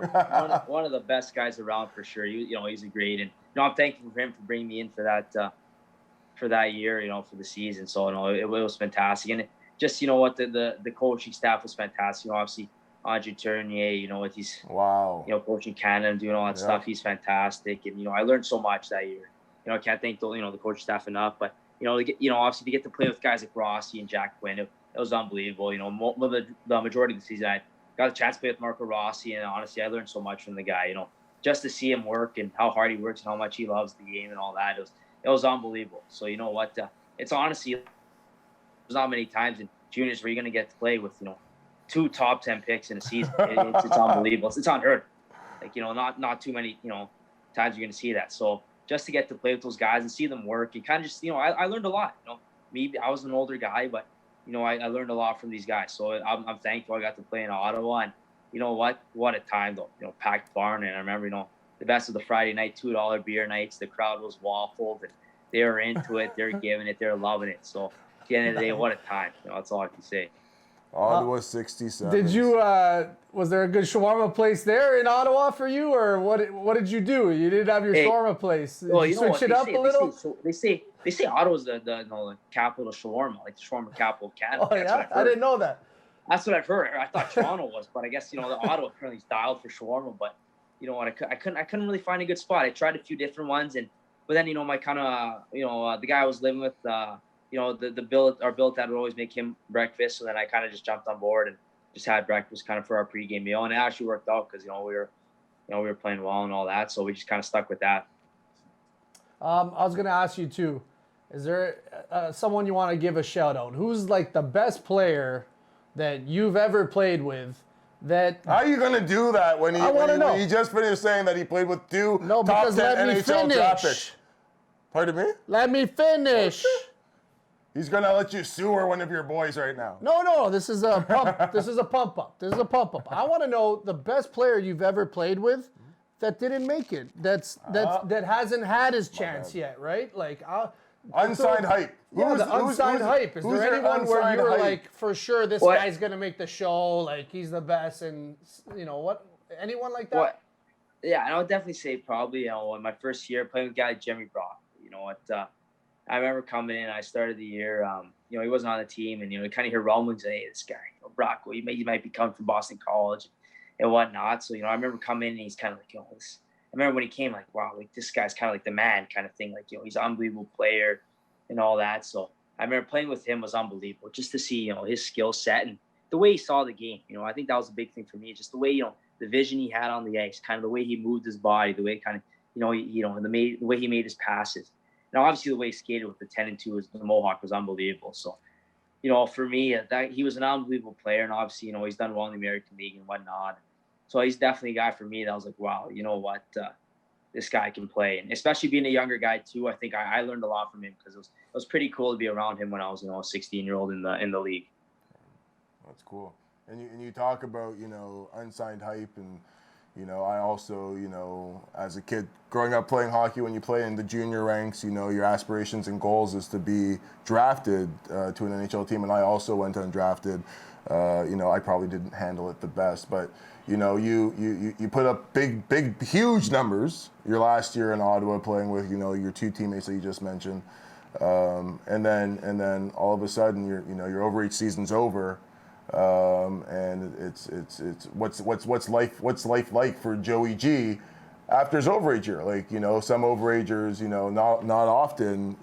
One of the best guys around for sure. He's a great, and I'm thankful for him for bringing me in for that year, for the season. So it was fantastic, and just the coaching staff was fantastic. Obviously Andre Tournier, with his coaching Canada and doing all that stuff, he's fantastic, and I learned so much that year. I can't thank the coaching staff enough, but obviously to get to play with guys like Rossi and Jack Quinn, it was unbelievable. The majority of the season I got a chance to play with Marco Rossi, and honestly I learned so much from the guy. Just to see him work and how hard he works and how much he loves the game and all that, it was unbelievable. So it's honestly, there's not many times in juniors where you're going to get to play with 2 top 10 picks in a season. It's unbelievable. It's unheard of. Not too many times you're going to see that. So just to get to play with those guys and see them work, and kind of just I learned a lot. I was an older guy, but I learned a lot from these guys. So I'm thankful I got to play in Ottawa. And what a time though. Packed barn, and I remember the best of the Friday night $2 beer nights. The crowd was waffled, and they were into it. They're giving it. They're loving it. So at the end of the day, what a time. That's all I can say. Ottawa 67. Did you? Was there a good shawarma place there in Ottawa for you, or what did you do? You didn't have your shawarma place. Did you switch it up a little? They say Ottawa's the capital of shawarma, like the shawarma capital of Canada. Oh yeah, I didn't know that. That's what I've heard. I thought Toronto was, but I guess the Ottawa apparently is dialed for shawarma. But I couldn't really find a good spot. I tried a few different ones, but then my kind of the guy I was living with. Our bill dad would always make him breakfast, so then I kind of just jumped on board and just had breakfast kind of for our pregame meal, and it actually worked out because we were playing well and all that, so we just kind of stuck with that. I was gonna ask you too, is there someone you want to give a shout out? Who's like the best player that you've ever played with? How are you gonna do that when he just finished saying that he played with 2 top 10 NHL draft picks? Pardon me? Let me finish. He's gonna let you sewer one of your boys right now. No. This is a pump. This is a pump up. I want to know the best player you've ever played with that didn't make it. That hasn't had his chance yet, right? Like unsigned hype. Yeah, the unsigned hype. Is there anyone where you were like, for sure, this guy's gonna make the show? Like he's the best, and what? Anyone like that? What? Yeah, I would definitely say probably in my first year playing with a guy like Jimmy Brock. I remember coming in. I started the year. He wasn't on the team, and you kind of hear rumblings. Hey, this guy, Brock, he might be coming from Boston College and whatnot. So I remember coming in, and he's kind of like, this. I remember when he came, like, wow, like this guy's kind of like the man, kind of thing. Like he's an unbelievable player and all that. So I remember playing with him was unbelievable, just to see his skill set and the way he saw the game. I think that was a big thing for me, just the way the vision he had on the ice, kind of the way he moved his body, the way kind of the way he made his passes. Now, obviously, the way he skated with the 10 and 2 the Mohawk was unbelievable. So, for me, that he was an unbelievable player, and obviously, he's done well in the American League and whatnot. So he's definitely a guy for me that I was like, wow, this guy can play, and especially being a younger guy too. I think I learned a lot from him because it was pretty cool to be around him when I was a 16-year-old in the league. That's cool. And you talk about unsigned hype and. I also, as a kid growing up playing hockey, when you play in the junior ranks, your aspirations and goals is to be drafted to an NHL team. And I also went undrafted. I probably didn't handle it the best, but you put up big, huge numbers your last year in Ottawa playing with, your 2 teammates that you just mentioned. And then all of a sudden your overreach season's over. And it's what's life like for Joey G after his overage year? Like some overagers not often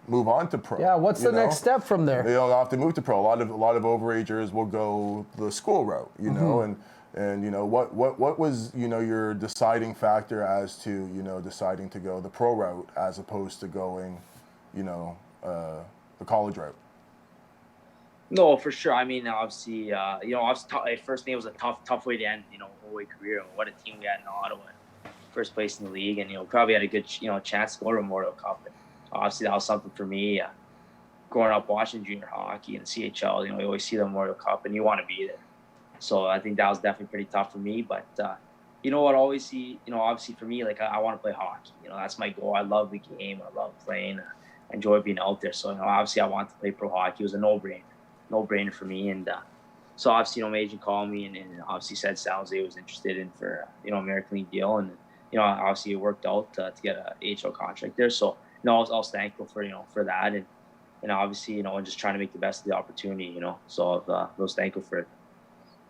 move on to pro. Yeah, what's the next step from there? They don't often move to pro. A lot of overagers will go the school route, and what was your deciding factor as to deciding to go the pro route as opposed to going the college route? No, for sure. I mean, obviously, first thing, it was a tough way to end, whole career. What a team we had in Ottawa, first place in the league, and probably had a good, chance to go to a Memorial Cup. And obviously, that was something for me. Growing up watching junior hockey and CHL, you always see the Memorial Cup, and you want to be there. So I think that was definitely pretty tough for me. But always see, obviously for me, like I want to play hockey. That's my goal. I love the game. I love playing. I enjoy being out there. So obviously, I want to play pro hockey. It was a no-brainer. no-brainer for me. And so obviously, my agent called me and obviously said San Jose was interested in for, American League deal. And, obviously it worked out to get a AHL contract there. So, I was thankful for, for that. And obviously, and just trying to make the best of the opportunity, So I was thankful for it.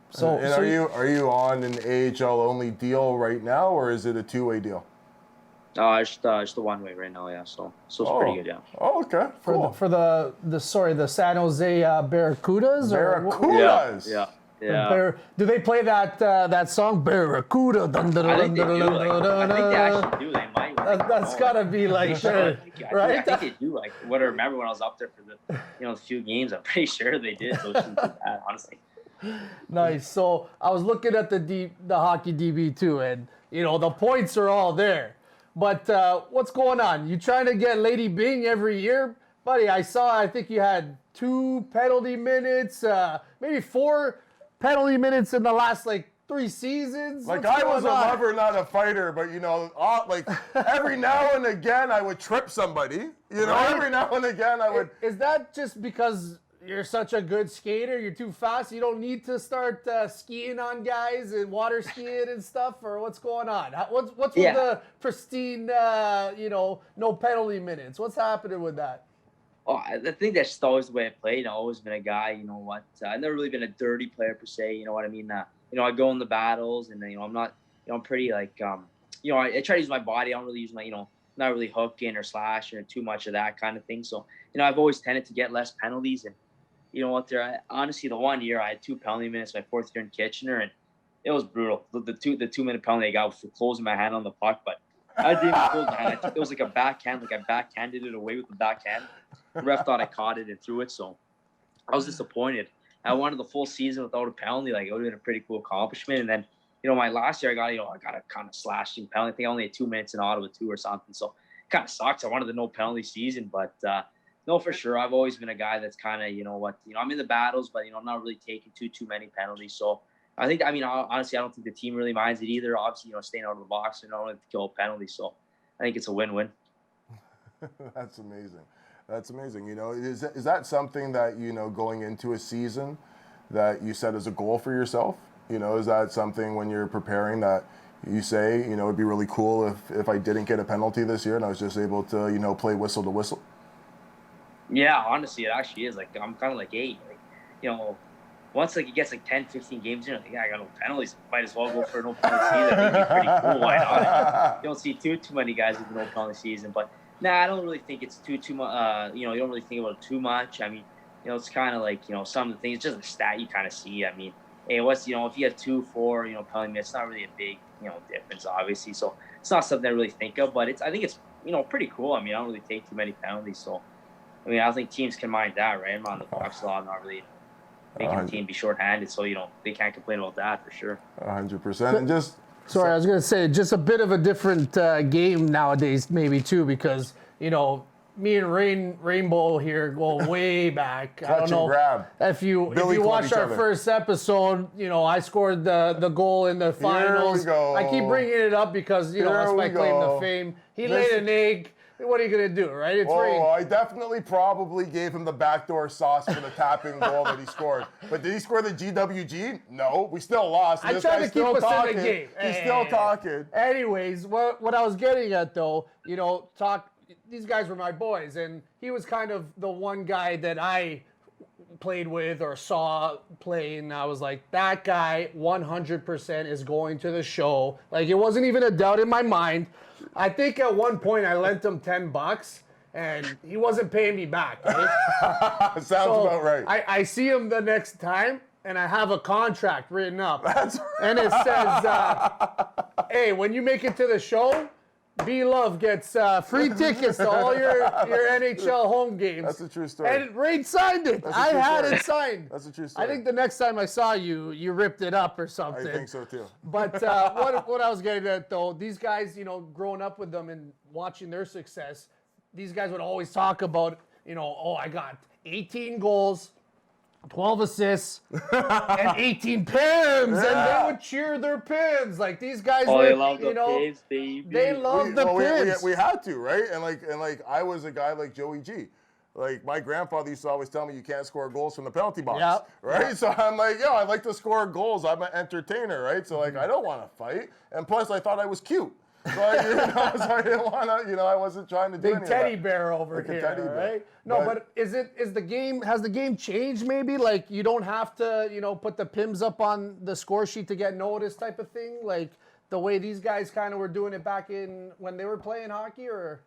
So are you on an AHL only deal right now, or is it a two-way deal? It's the one way right now, yeah. So it's pretty good, yeah. Oh, okay. Cool. For the San Jose Barracudas? Barracudas. Yeah. Do they play that song Barracuda? Dun, dun, I dun, think they dun, do. dun, I dun, think they dun. actually do. They might. That's gotta be like, right? right? I think they do. Like, what I remember when I was up there for the, the few games, I'm pretty sure they did. So it's not bad, honestly. Nice. So I was looking at the hockey DB too, and the points are all there. But what's going on? You trying to get Lady Bing every year, buddy? I think you had 2 penalty minutes, maybe 4 penalty minutes in the last 3 seasons. Like, I was a lover, not a fighter, but every now and again I would trip somebody. Right? Every now and again I would. Is that just because you're such a good skater? You're too fast. You don't need to start skiing on guys and water skiing and stuff, or what's going on? What's with the pristine, no penalty minutes? What's happening with that? Oh, I think that's just always the way I played. I've always been a guy, I've never really been a dirty player per se. You know what I mean? I go in the battles, and I'm not, I'm pretty I try to use my body. I don't really use my, not really hooking or slashing or too much of that kind of thing. So, I've always tended to get less penalties. And you know what? Honestly, the one year I had 2 penalty minutes my 4th year in Kitchener, and it was brutal. The 2-minute penalty I got was for closing my hand on the puck, but I didn't even close my hand. It was like a backhand, I backhanded it away with the backhand. The ref thought I caught it and threw it, so I was disappointed. I wanted the full season without a penalty. It would have been a pretty cool accomplishment. And then, my last year I got a kind of slashing penalty. I think I only had 2 minutes in Ottawa too or something. So it kind of sucks. I wanted the no penalty season, but no, for sure. I've always been a guy that's kind of, I'm in the battles, but, I'm not really taking too many penalties. So I think, honestly, I don't think the team really minds it either. Obviously, staying out of the box and not have to kill a penalty. So I think it's a win-win. That's amazing. That's amazing. Is that something that, going into a season that you set as a goal for yourself? Is that something when you're preparing that you say, it'd be really cool if I didn't get a penalty this year and I was just able to, play whistle to whistle? Yeah, honestly, it actually is. I'm kind of hey, once it gets 10, 15 games in, I got no penalties. Might as well go for a no penalty season. I think it'd be pretty cool. Why not? You don't see too many guys with no penalty season, but nah, I don't really think it's too much. You don't really think about it too much. I mean, it's kind of some of the things. It's just a stat you kind of see. I mean, hey, if you have 2, 4, penalty minutes, it's not really a big, difference, obviously. So it's not something I really think of, but I think it's, pretty cool. I mean, I don't really take too many penalties, so. I mean, I don't think teams can mind that, right? I'm on the box law. I'm not really making the team be shorthanded, so they can't complain about that for sure. 100%. And just sorry, I was gonna say just a bit of a different game nowadays, maybe too, because me and Rainbow here go way back. I don't know grab. if you watched our first episode. I scored the goal in the finals. Here we go. I keep bringing it up because that's my claim to fame. He laid an egg. What are you going to do, right? It's Rain. I definitely probably gave him the backdoor sauce for the tapping goal that he scored. But did he score the GWG? No, we still lost. I tried to keep us in the game. He's still talking. Anyways, what I was getting at, though, these guys were my boys, and he was kind of the one guy that I played with or saw play, and I was like, that guy 100% is going to the show. It wasn't even a doubt in my mind. I think at one point I lent him $10 and he wasn't paying me back. Right? Sounds about right. I see him the next time and I have a contract written up. That's and it says, hey, when you make it to the show, B-Love gets free tickets to all your NHL home games. That's a true story. And Ray signed it. I had it signed. That's a true story. I think the next time I saw you, you ripped it up or something. I think so too. But what I was getting at, though, these guys, growing up with them and watching their success, these guys would always talk about, I got 18 goals, 12 assists, and 18 pins, and they would cheer their pins. These guys were, they love the pins, baby. They love the pins. We had to, right? And I was a guy like Joey G. like my grandfather used to always tell me you can't score goals from the penalty box, Yep. right? Yep. So I'm like, yo, I like to score goals. I'm an entertainer, right? So like, I don't want to fight. And plus, I thought I was cute. So I didn't want to, I wasn't trying to do any Big of that. teddy bear over Like a here, teddy bear. right? No, but has the game changed maybe? Like you don't have to, put the pims up on the score sheet to get noticed type of thing? Like the way these guys kind of were doing it back in when they were playing hockey, or?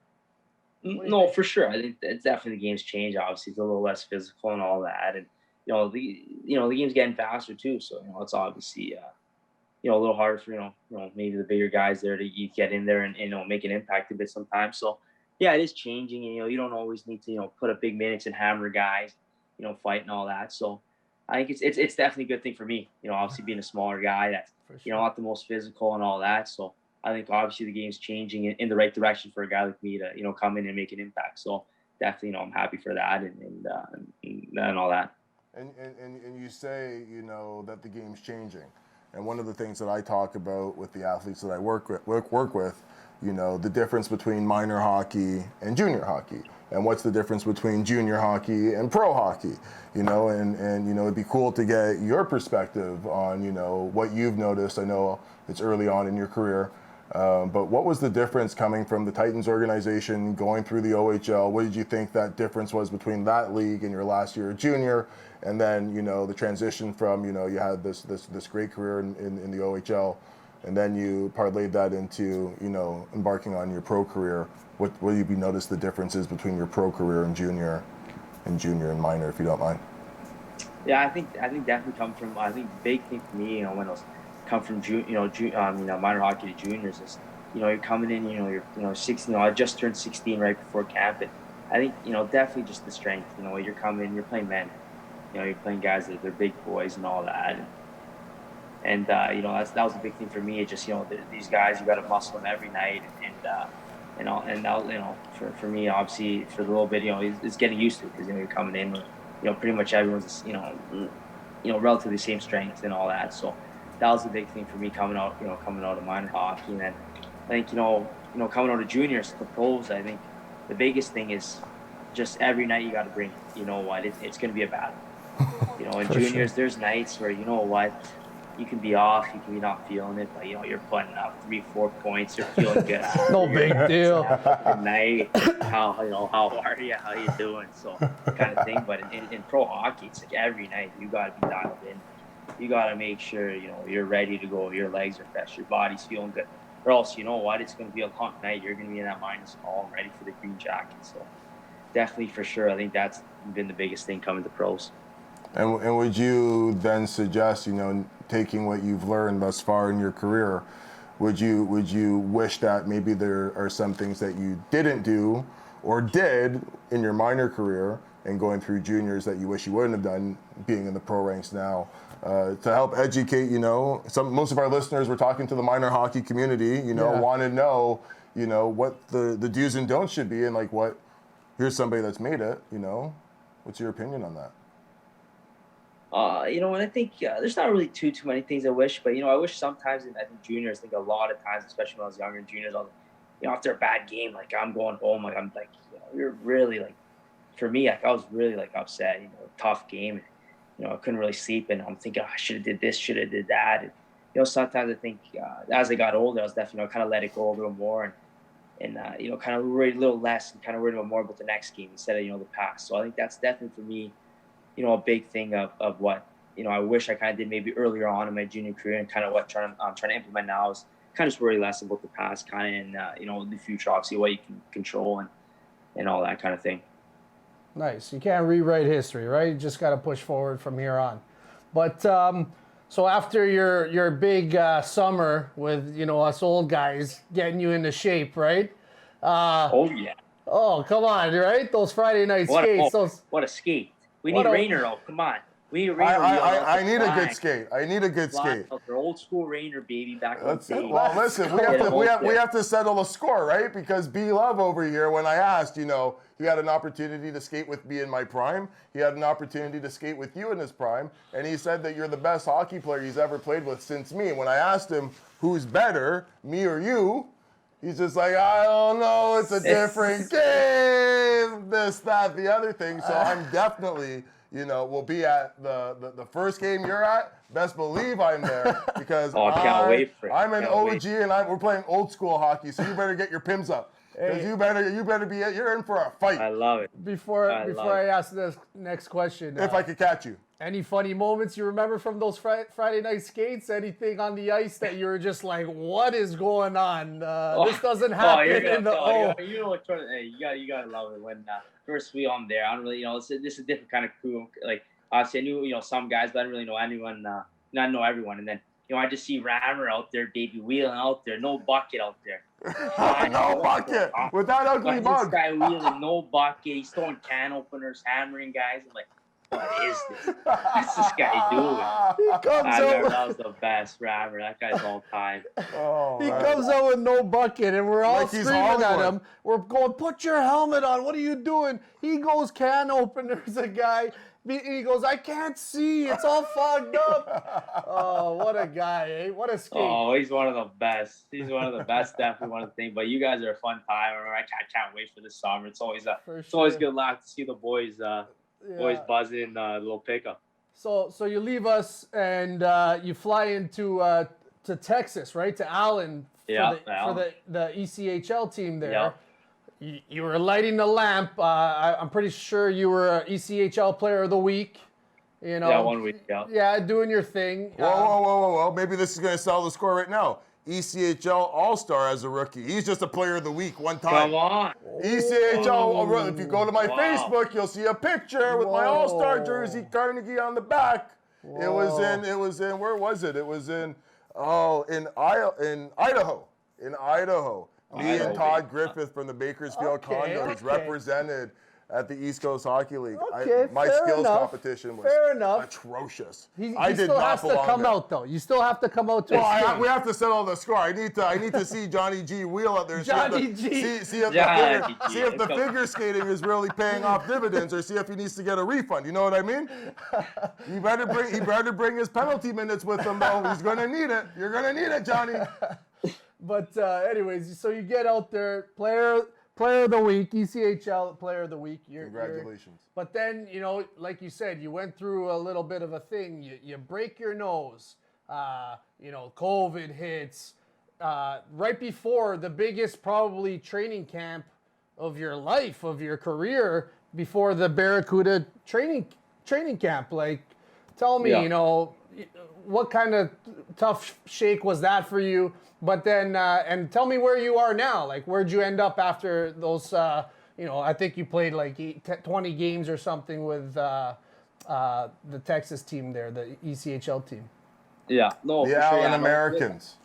No, for sure. I think it's definitely the game's changed. Obviously, it's a little less physical and all that, and the game's getting faster too. So it's obviously a little harder for maybe the bigger guys there to get in there and make an impact a bit sometimes. So yeah, it is changing, and you don't always need to put up big minutes and hammer guys, fight and all that. So I think it's definitely a good thing for me. Obviously being a smaller guy that's not the most physical and all that. So I think obviously the game's changing in the right direction for a guy like me to come in and make an impact. So definitely I'm happy for that and all that. And you say that the game's changing. And one of the things that I talk about with the athletes that I work with, the difference between minor hockey and junior hockey, and what's the difference between junior hockey and pro hockey, and it'd be cool to get your perspective on, what you've noticed. I know it's early on in your career, but what was the difference coming from the Titans organization, going through the OHL? What did you think that difference was between that league and your last year at junior? And then, the transition from, you had this great career in the OHL, and then you parlayed that into, embarking on your pro career. What have you noticed the differences between your pro career and junior and minor, if you don't mind? Yeah, I think definitely come from, I think the big thing for me, when I was come from minor hockey to juniors is, you're coming in, you're 16, I just turned 16 right before camp, and I think, definitely just the strength, you're coming in, you're playing men. You're playing guys that they're big boys and all that, and that was a big thing for me. It's just these guys, you got to muscle them every night, and now for me, obviously for a little bit, it's getting used to it because you're coming in with pretty much everyone's relatively same strength and all that. So that was a big thing for me coming out of minor hockey, and then I think coming out of juniors to pros, I think the biggest thing is just every night you got to bring it. It's going to be a battle. In juniors, there's nights where you can be off, you can be not feeling it, but you're putting up 3-4 points, you're feeling good. No big deal. Good night. How are you? How you doing? So kind of thing. But in pro hockey, it's like every night you gotta be dialed in. You gotta make sure you're ready to go. Your legs are fresh, your body's feeling good. Or else it's gonna be a long night. You're gonna be in that minus column, ready for the green jacket. So definitely for sure, I think that's been the biggest thing coming to pros. And would you then suggest, taking what you've learned thus far in your career, would you wish that maybe there are some things that you didn't do or did in your minor career and going through juniors that you wish you wouldn't have done being in the pro ranks now, to help educate, most of our listeners were talking to the minor hockey community, want to know, what the do's and don'ts should be, and here's somebody that's made it, what's your opinion on that? And I think there's not really too many things I wish, but I wish sometimes, I think juniors, I think a lot of times, especially when I was younger in juniors, I was, after a bad game, I'm going home, I'm you're really for me, I was really upset, tough game, and, I couldn't really sleep, and I'm thinking, I should have did this, should have did that, and sometimes I think as I got older, I was definitely kind of let it go a little more, and kind of worried a little less, and kind of worried more about the next game instead of the past. So I think that's definitely for me, a big thing of what, I wish I kind of did maybe earlier on in my junior career, and kind of what I'm trying to implement now is kind of just worry less about the past, kind of, and, the future, obviously, what you can control and all that kind of thing. Nice. You can't rewrite history, right? You just got to push forward from here on. But so after your big summer with, us old guys getting you into shape, right? Oh, yeah. Oh, come on, right? Those Friday night skates. What a skate. We need Rainer, come on. We need Rainer. I need a good skate. I need a good skate. Our old school Rainer, baby, back on the day. Well, listen, we have to settle a score, right? Because B Love over here, when I asked, he had an opportunity to skate with me in my prime. He had an opportunity to skate with you in his prime, and he said that you're the best hockey player he's ever played with since me. When I asked him who's better, me or you, He's just like, I don't know, it's a different game, this, that, the other thing. So I'm definitely, we'll be at the first game you're at. Best believe I'm there because can't wait for it. I'm an OG and we're playing old school hockey, so you better get your pims up. Because you better be, you're in for a fight. I love it. Before I ask this next question. If I could catch you. Any funny moments you remember from those Friday night skates? Anything on the ice that you were just like, what is going on? This doesn't happen in the O. You know what? Hey, you gotta love it when first we on there. I don't really, this is a different kind of crew. Like obviously I knew some guys, but I didn't really know anyone. Not know everyone. And then I just see Rammer out there, baby wheeling out there, no bucket out there. No bucket with that ugly mug. This guy wheeling, no bucket. He's throwing can openers, hammering guys. I'm like, what is this? What's this guy doing? That was the best Rammer. That guy's all time. He comes out with no bucket, and we're all screaming at him. We're going, put your helmet on. What are you doing? He goes can openers, a guy. He goes, I can't see. It's all fogged up. Oh, what a guy, eh? What a skate. Oh, he's one of the best. He's one of the best, definitely one of the things. But you guys are a fun time. I can't wait for this summer. It's always always good laugh to see the boys buzzing little pickup. So you leave us and you fly into to Texas, right? To Allen for the ECHL team there. Yeah. You were lighting the lamp. I'm pretty sure you were ECHL Player of the Week. Yeah, 1 week. Yeah. Yeah, doing your thing. Whoa. Maybe this is going to sell the score right now. ECHL All-Star as a rookie. He's just a Player of the Week one time. Come on. ECHL, if you go to my Facebook, you'll see a picture with my All-Star jersey, Carnegie on the back. It was in, where was it? It was in Idaho. Me and Todd Griffith from the Bakersfield Condors represented at the East Coast Hockey League. My skills competition was atrocious. I did still has to come out though. You still have to come out to. We have to settle the score. I need to see Johnny G wheel out there. Johnny G. See if the figure skating is really paying off dividends, or see if he needs to get a refund. You know what I mean? He better bring his penalty minutes with him though. He's gonna need it. You're gonna need it, Johnny. But anyways, so you get out there, player of the week, ECHL Player of the Week. Congratulations. But then, like you said, you went through a little bit of a thing. You break your nose. COVID hits. Right before the biggest probably training camp of your life, of your career, before the Barracuda training camp. Like, tell me, what kind of tough shake was that for you? But then, and tell me where you are now. Like, where'd you end up after those, I think you played like 20 games or something with the Texas team there, the ECHL team. Yeah. No, the Allen Americans.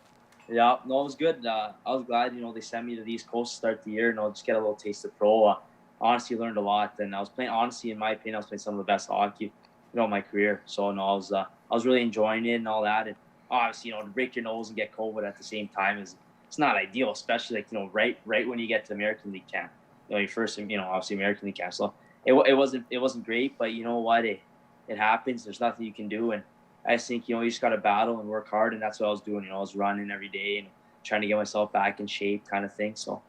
Yeah. No, it was good. I was glad, they sent me to the East Coast to start the year, just get a little taste of pro. Honestly, learned a lot. And I was playing, in my opinion, I was playing some of the best hockey, in my career. So, I was really enjoying it and all that. And obviously, to break your nose and get COVID at the same time it's not ideal, especially right when you get to American League camp. Your first, obviously American League camp. So it wasn't great, but you know what? It happens. There's nothing you can do, and I just think you just got to battle and work hard, and that's what I was doing. I was running every day and trying to get myself back in shape, kind of thing. So,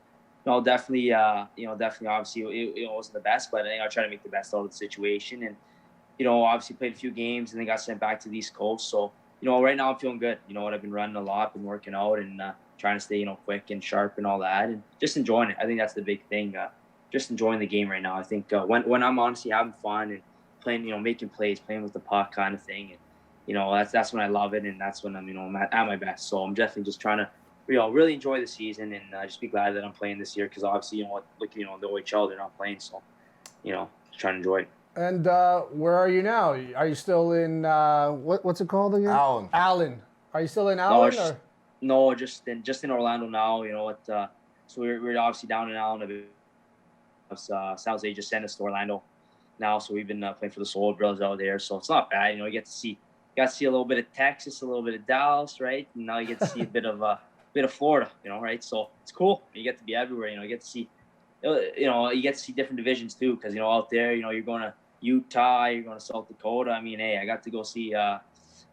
definitely, obviously it wasn't the best, but I think I tried to make the best out of the situation, and obviously played a few games and then got sent back to the East Coast. So. Right now I'm feeling good. I've been running a lot, been working out and trying to stay, quick and sharp and all that, and just enjoying it. I think that's the big thing. Just enjoying the game right now. I think when I'm honestly having fun and playing, making plays, playing with the puck kind of thing, and that's when I love it, and that's when I'm at my best. So I'm definitely just trying to, really enjoy the season and just be glad that I'm playing this year because obviously, the OHL they're not playing, so just trying to enjoy it. And where are you now? Are you still in what's it called again? Allen. Are you still in Allen? No, just in Orlando now. So we're obviously down in Allen. San Jose just sent us to Orlando now, so we've been playing for the Soul Brothers out there. So it's not bad. You get to see a little bit of Texas, a little bit of Dallas, right? And now you get to see a bit of Florida, right? So it's cool. You get to be everywhere. You get to see. You get to see different divisions too, because out there, you're going to Utah, you're going to South Dakota. I mean, hey, I got to go see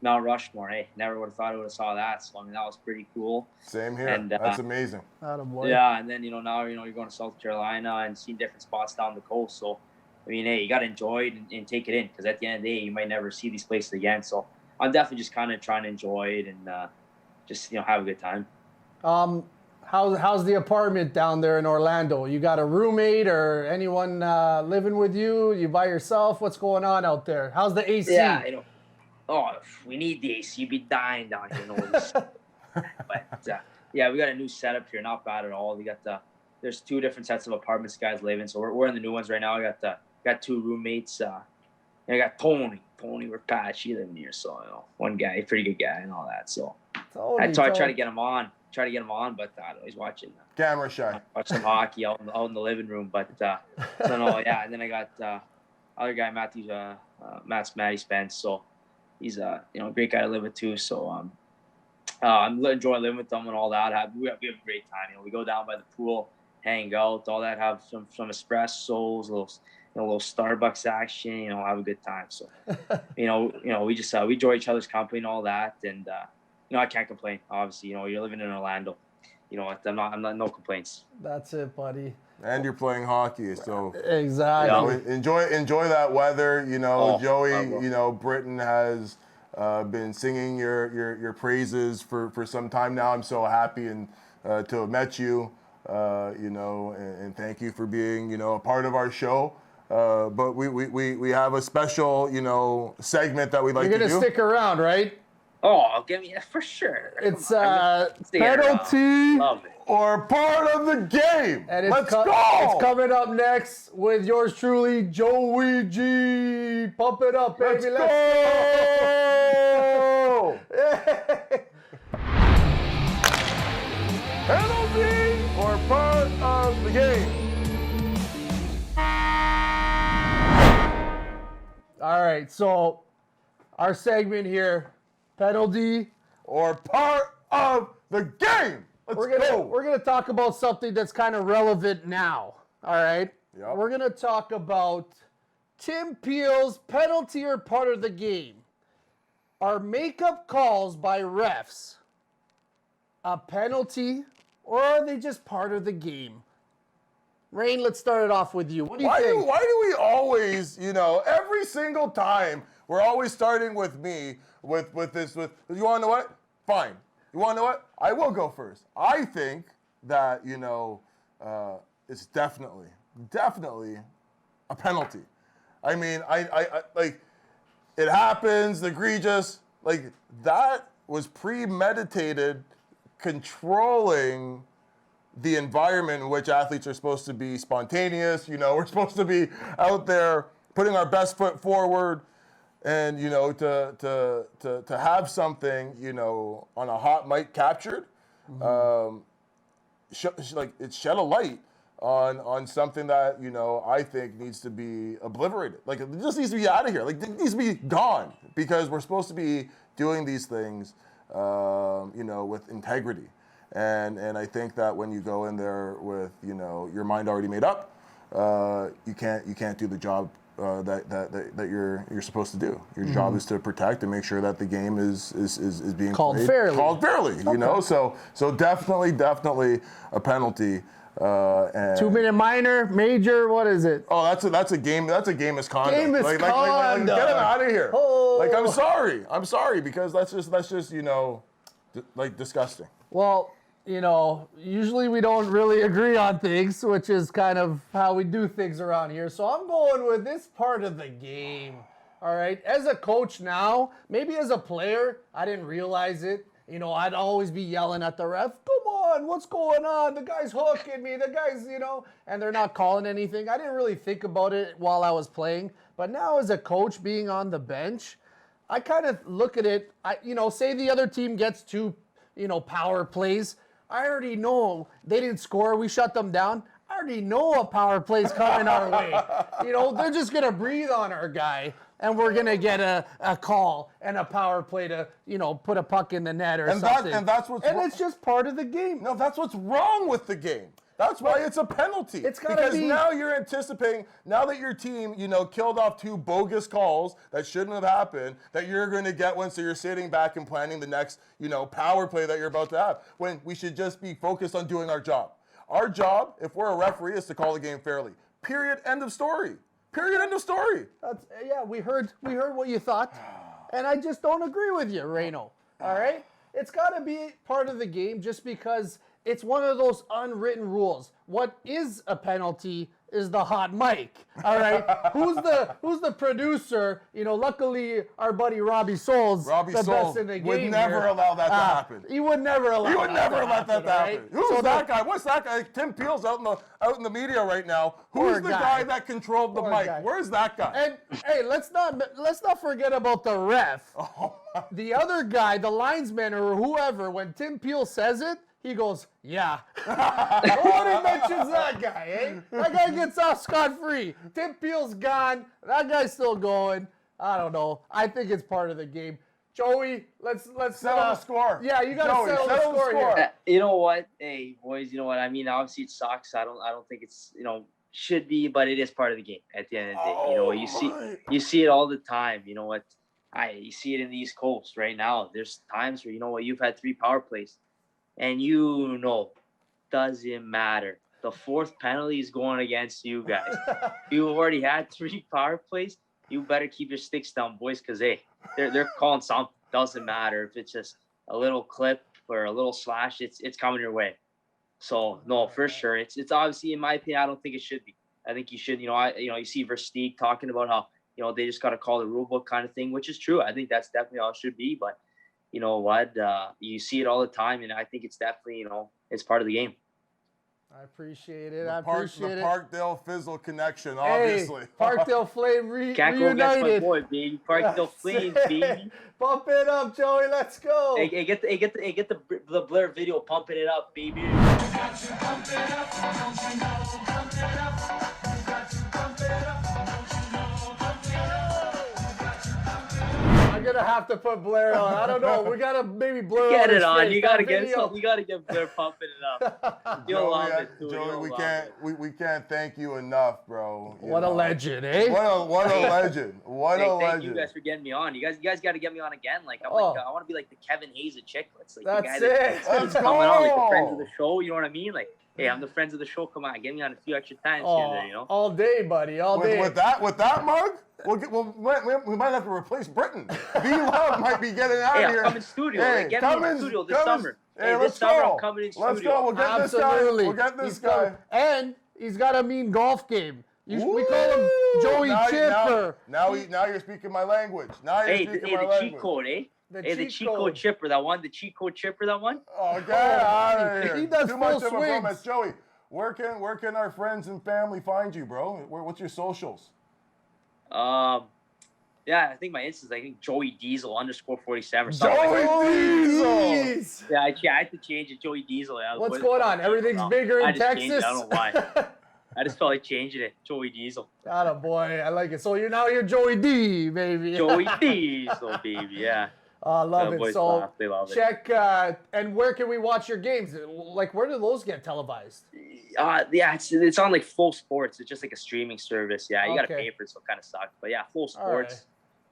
Mount Rushmore. Hey, never would have thought I would have saw that. So I mean, that was pretty cool. Same here. And That's amazing. Attaboy. Yeah, and then now you're going to South Carolina and seeing different spots down the coast. So I mean, hey, you got to enjoy it and take it in, because at the end of the day, you might never see these places again. So I'm definitely just kind of trying to enjoy it and just have a good time. How's the apartment down there in Orlando? You got a roommate or anyone living with you? You by yourself? What's going on out there? How's the AC? Yeah, we need the AC. You'd be dying down here. But yeah, we got a new setup here. Not bad at all. We got there's 2 different sets of apartments guys live in. So we're in the new ones right now. I got 2 roommates. I got Tony with Pat. She living here. So one guy, pretty good guy and all that. So I try to get him on. But he's watching. Camera shy. Watch some hockey out in the living room. But so no, yeah. And then I got other guy, Matty Spence. So he's a great guy to live with too. So I'm enjoying living with them and all that. We have a great time. We go down by the pool, hang out, all that. Have some espressos, a little Starbucks action. Have a good time. So we just we enjoy each other's company and all that. And I can't complain. Obviously, you're living in Orlando. I'm not no complaints. That's it, buddy. And you're playing hockey, so exactly. Enjoy that weather. Joey. Britton has been singing your praises for some time now. I'm so happy and to have met you. And thank you for being a part of our show. But we have a special segment that we'd like to do. You're gonna stick around, right? Oh, give me for sure. It's penalty or part of the game. And Let's go. It's coming up next with yours truly, Joey G. Pump it up, baby. Let's go. Penalty or part of the game. All right, so our segment here. Penalty or part of the game. Let's go. We're gonna talk about something that's kind of relevant now. All right. Yep. We're gonna talk about Tim Peel's penalty or part of the game. Are makeup calls by refs a penalty, or are they just part of the game? Rain, let's start it off with you. What do you think? Why do we always, every single time we're always starting with me? With you want to know what? Fine. You want to know what? I will go first. I think that it's definitely a penalty. I mean, I like it happens. Egregious. Like that was premeditated, controlling the environment in which athletes are supposed to be spontaneous. We're supposed to be out there putting our best foot forward. And to have something on a hot mic captured, it shed a light on something that I think needs to be obliterated. Like it just needs to be out of here. Like it needs to be gone, because we're supposed to be doing these things, with integrity. And I think that when you go in there with your mind already made up, you can't do the job that you're supposed to do. Your job is to protect and make sure that the game is being called played, fairly. Called fairly, So definitely a penalty. And 2-minute minor, major, what is it? Oh, that's a game. That's a game misconduct. Game misconduct. Like, get him out of here. Oh. Like I'm sorry because that's just disgusting. Well, usually we don't really agree on things, which is kind of how we do things around here. So I'm going with this part of the game. All right. As a coach now, maybe as a player, I didn't realize it. I'd always be yelling at the ref, come on, what's going on? The guy's hooking me. The guy's, and they're not calling anything. I didn't really think about it while I was playing. But now as a coach being on the bench, I kind of look at it, say the other team gets 2, power plays. I already know they didn't score. We shut them down. I already know a power play's coming our way. They're just going to breathe on our guy, and we're going to get a call and a power play to, put a puck in the net or something. And that's what's And it's just part of the game. No, that's what's wrong with the game. That's why it's a penalty. It's gotta because be. now you're anticipating, now that your team, killed off 2 bogus calls that shouldn't have happened, that you're going to get one, so you're sitting back and planning the next, power play that you're about to have, when we should just be focused on doing our job. Our job, if we're a referee, is to call the game fairly. Period. End of story. Period. End of story. We heard what you thought, and I just don't agree with you, Reno. All right? It's got to be part of the game just because it's one of those unwritten rules. What is a penalty is the hot mic. All right? Who's the producer? Luckily our buddy Robbie Soul's the best in the game. Would never allow that to happen. He would never allow. He would never let that happen. Right? Who's that guy? What's that guy? Tim Peel's out in the media right now. Who's the guy that controlled the mic? Guy. Where's that guy? And hey, let's not forget about the ref. The other guy, the linesman or whoever, when Tim Peel says it, he goes, yeah. Nobody mentions that guy, eh? That guy gets off scot-free. Tim Peel's gone. That guy's still going. I don't know. I think it's part of the game. Joey, let's settle the score. Yeah, you got to settle the score here. You know what? Hey, boys, you know what? I mean, obviously it sucks. I don't think it's, should be, but it is part of the game at the end of the day. You see it all the time. You know what? You see it in the East Coast right now. There's times where, you've had 3 power plays. And doesn't matter. The 4th penalty is going against you guys. You've already had 3 power plays. You better keep your sticks down, boys, because they're calling something. Doesn't matter if it's just a little clip or a little slash. It's coming your way. So no, for sure. It's obviously, in my opinion, I don't think it should be. I think you should. You see Versteeg talking about how they just got to call the rule book kind of thing, which is true. I think that's definitely how it should be, but. You know what? You see it all the time, and I think it's definitely, it's part of the game. I appreciate it. The Parkdale Fizzle connection, obviously. Hey, Parkdale Flame Can't reunited. go against my boy, baby. Parkdale Flames, baby. Pump it up, Joey. Let's go. Hey, get the Blair video, pumping it up, baby. I'm gonna have to put Blair on. I don't know. We gotta maybe Blair. Get on it on. Face. You gotta That get video. it. You gotta get Blair pumping it up. You'll love it too. Joey, we can't thank you enough, bro. What a legend, eh? What a legend. What a legend. Thank you guys for getting me on. You guys got to get me on again. Like I want to be like the Kevin Hayes of Chicklets. Like That's the guy it. that's coming on, like the friends of the show. You know what I mean? Like, hey, I'm the friends of the show. Come on, get me on a few extra times here and there. All day, buddy. All day. With that mug. We might have to replace Britain. B-Love might be getting out of here. I'm coming studio. Hey, get me in the studio this summer. This summer I'm coming in studio. Let's go. We'll get this guy. We'll get this guy. And he's got a mean golf game. We call him Joey Chipper. Now you're speaking my language. The cheat code, eh? The cheat code chipper that won. The cheat code chipper that won. Oh, get out of here. He does Too full much of a swings. promise. Joey, where can our friends and family find you, bro? What's your socials? Yeah, I think my Insta's Joey Diesel _47. Joey Diesel. Yeah, I had to change it. Joey Diesel. Yeah, what's going on? Everything's bigger in Texas. I don't know why. I just felt like changing it. Joey Diesel. Oh boy, I like it. So you're Joey D, baby. Joey Diesel, baby. Yeah. I love it. So they love check. And where can we watch your games? Like, where do those get televised? Yeah, it's on like Full Sports. It's just like a streaming service. Yeah, you got to pay for it, so it kind of sucks. But yeah, Full Sports. Right.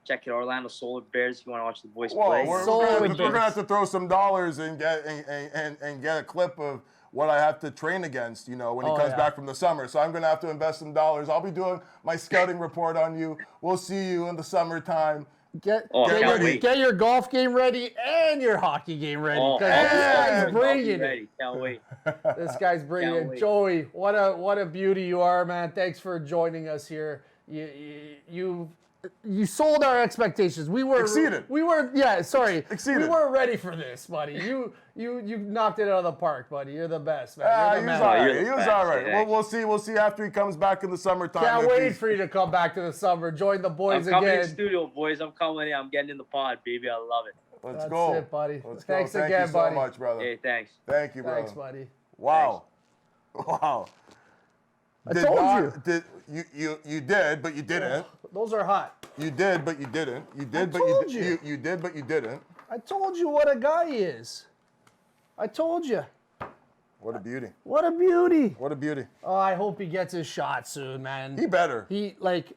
Check it, Orlando Solar Bears. If you want to watch the boys play. We're gonna have to throw some dollars and get a clip of what I have to train against, when he comes back from the summer. So I'm gonna have to invest some dollars. I'll be doing my scouting report on you. We'll see you in the summertime. Get your golf game ready and your hockey game ready. This guy's bringing it. Can't wait. This guy's bringing it. Joey, what a beauty you are, man. Thanks for joining us here. You sold our expectations. We were exceeded. Exceeded. We weren't ready for this, buddy. You knocked it out of the park, buddy. You're the best, man. He was all right. Yeah. We'll see after he comes back in the summertime. Can't wait for you to come back to the summer. Join the boys again. I'm coming in studio, boys. I'm coming in. I'm getting in the pod, baby. I love it. Let's go. That's it, buddy. Thanks again, buddy. Thank you so much, brother. Hey, thanks. Thank you, brother. Thanks, buddy. Wow. Thanks. Wow. I told you. You did, but you didn't. Those are hot. You did, but you didn't. You did, but you did, but you didn't. I told you what a guy he is. I told you. What a beauty. What a beauty. What a beauty. Oh, I hope he gets his shot soon, man. He better.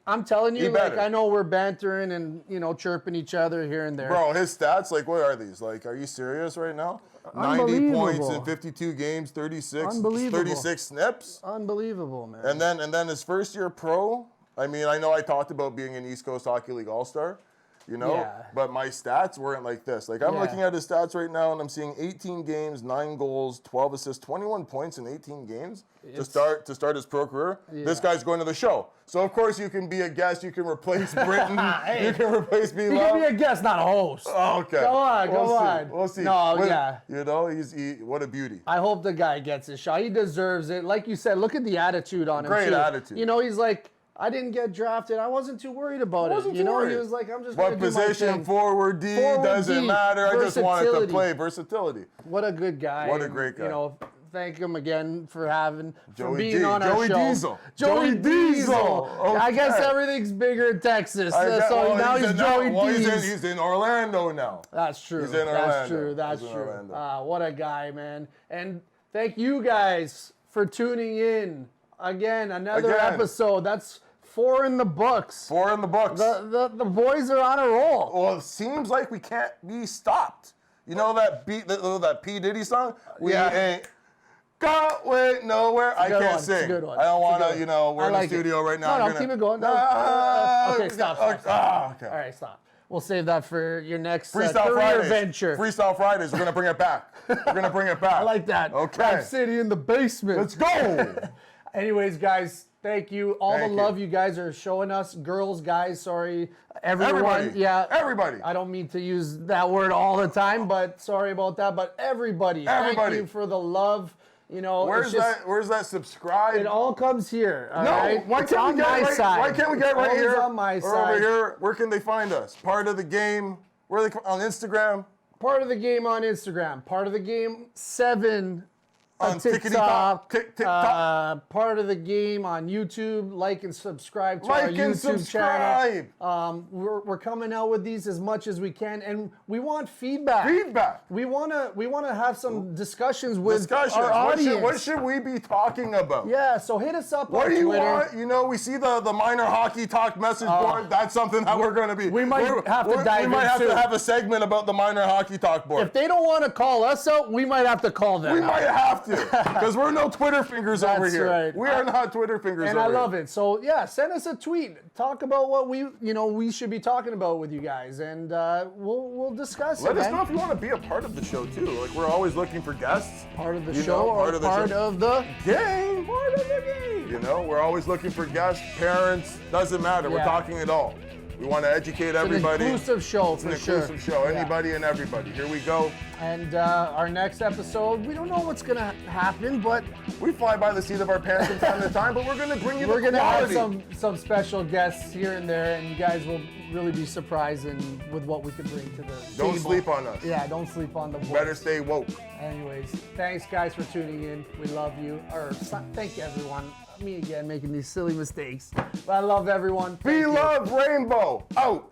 I'm telling you, He like, better. I know we're bantering and, chirping each other here and there. Bro, his stats, like, what are these? Like, are you serious right now? 90 Unbelievable. points in 52 games, 36 Unbelievable. snips. Unbelievable, man. And then his first year pro, I mean, I know I talked about being an East Coast Hockey League All-Star, Yeah. but my stats weren't like this. Like, I'm looking at his stats right now, and I'm seeing 18 games, 9 goals, 12 assists, 21 points in 18 games to start his pro career. This guy's going to the show. So, of course, you can be a guest. You can replace Britton. Hey. You can replace B. He can be a guest, not a host. Oh, okay. Go on, We'll go see. on. We'll see. No, But, yeah. What a beauty. I hope the guy gets his shot. He deserves it. Like you said, look at the attitude on him. Great too. attitude. He's like, I didn't get drafted. I wasn't too worried about it. He was like, I'm just going What to do my position? thing. Forward, D, Forward, doesn't D, matter. I just wanted to versatility. play. Versatility. What a good guy. What a great guy. Thank him again for Joey being D. on our Joey show. Diesel. Joey Joey Diesel. Diesel. I guess Okay. everything's bigger in Texas. Now he's Joey Diesel. He's in Orlando now. That's true. He's in That's Orlando. true. That's He's in true. Orlando. What a guy, man. And thank you guys for tuning in. Again, another episode. That's 4 in the books. 4 in the books. The boys are on a roll. Well, it seems like we can't be stopped. You know that that P. Diddy song? We ain't got wait nowhere. I can't sing. It's a good one. I don't want to, we're I in like the studio it. right now. No, keep it going. Okay, stop. Okay. All right, stop. We'll save that for your next Freestyle career Fridays. venture. Freestyle Fridays. We're going to bring it back. We're going to bring it back. I like that. Okay. Rap City in the basement. Let's go. Anyways, guys, thank you. All the love you guys are showing us. Girls, guys, sorry. Everyone. Everybody. Yeah. Everybody. I don't mean to use that word all the time, but sorry about that. But everybody. Thank you for the love. Where's that subscribe? It all comes here. All right? Why It's can't on we get my right? side. Why can't we get right Always here? on my or side. over here? Where can they find us? Part of the game. Where are they on Instagram? Part of the game on Instagram. Part of the game 7 On TikTok. TikTok. Part of the game on YouTube. Like and subscribe to Like our and YouTube subscribe. channel. We're coming out with these as much as we can, and we want feedback. We wanna have some discussions with our audience. What should we be talking about? Yeah, so hit us up What on do you Twitter. want? We see the minor hockey talk message board. That's something that we're going to be. We might have to dive We might have into. to have a segment about the minor hockey talk board. If they don't want to call us out, we might have to call them. We might have to, because we're no Twitter fingers over That's here. right. We are not Twitter fingers And over I here. love it. So yeah, send us a tweet. Talk about what we should be talking about with you guys, and we'll discuss Let it. us man. know if you want to be a part of the show too. Like, we're always looking for guests. Part of the You show know, or part of the part show. of the Game. part of the game. We're always looking for guests, parents. Doesn't matter. We're Yeah. talking it all. We want to educate everybody. An inclusive show It's for an sure. inclusive show. Yeah. Anybody and everybody. Here we go. And our next episode, we don't know what's gonna happen, but We fly by the seat of our pants from time to time, but we're going to bring you we're the gonna have quality. some special guests here and there, and you guys will really be surprised with what we can bring to the Don't table. sleep on us. Yeah, don't sleep on the boys. Better stay woke. Anyways, thanks guys for tuning in. We love you. Thank you everyone. Me again making these silly mistakes. But I love everyone. Be Thank you. love, rainbow. Out.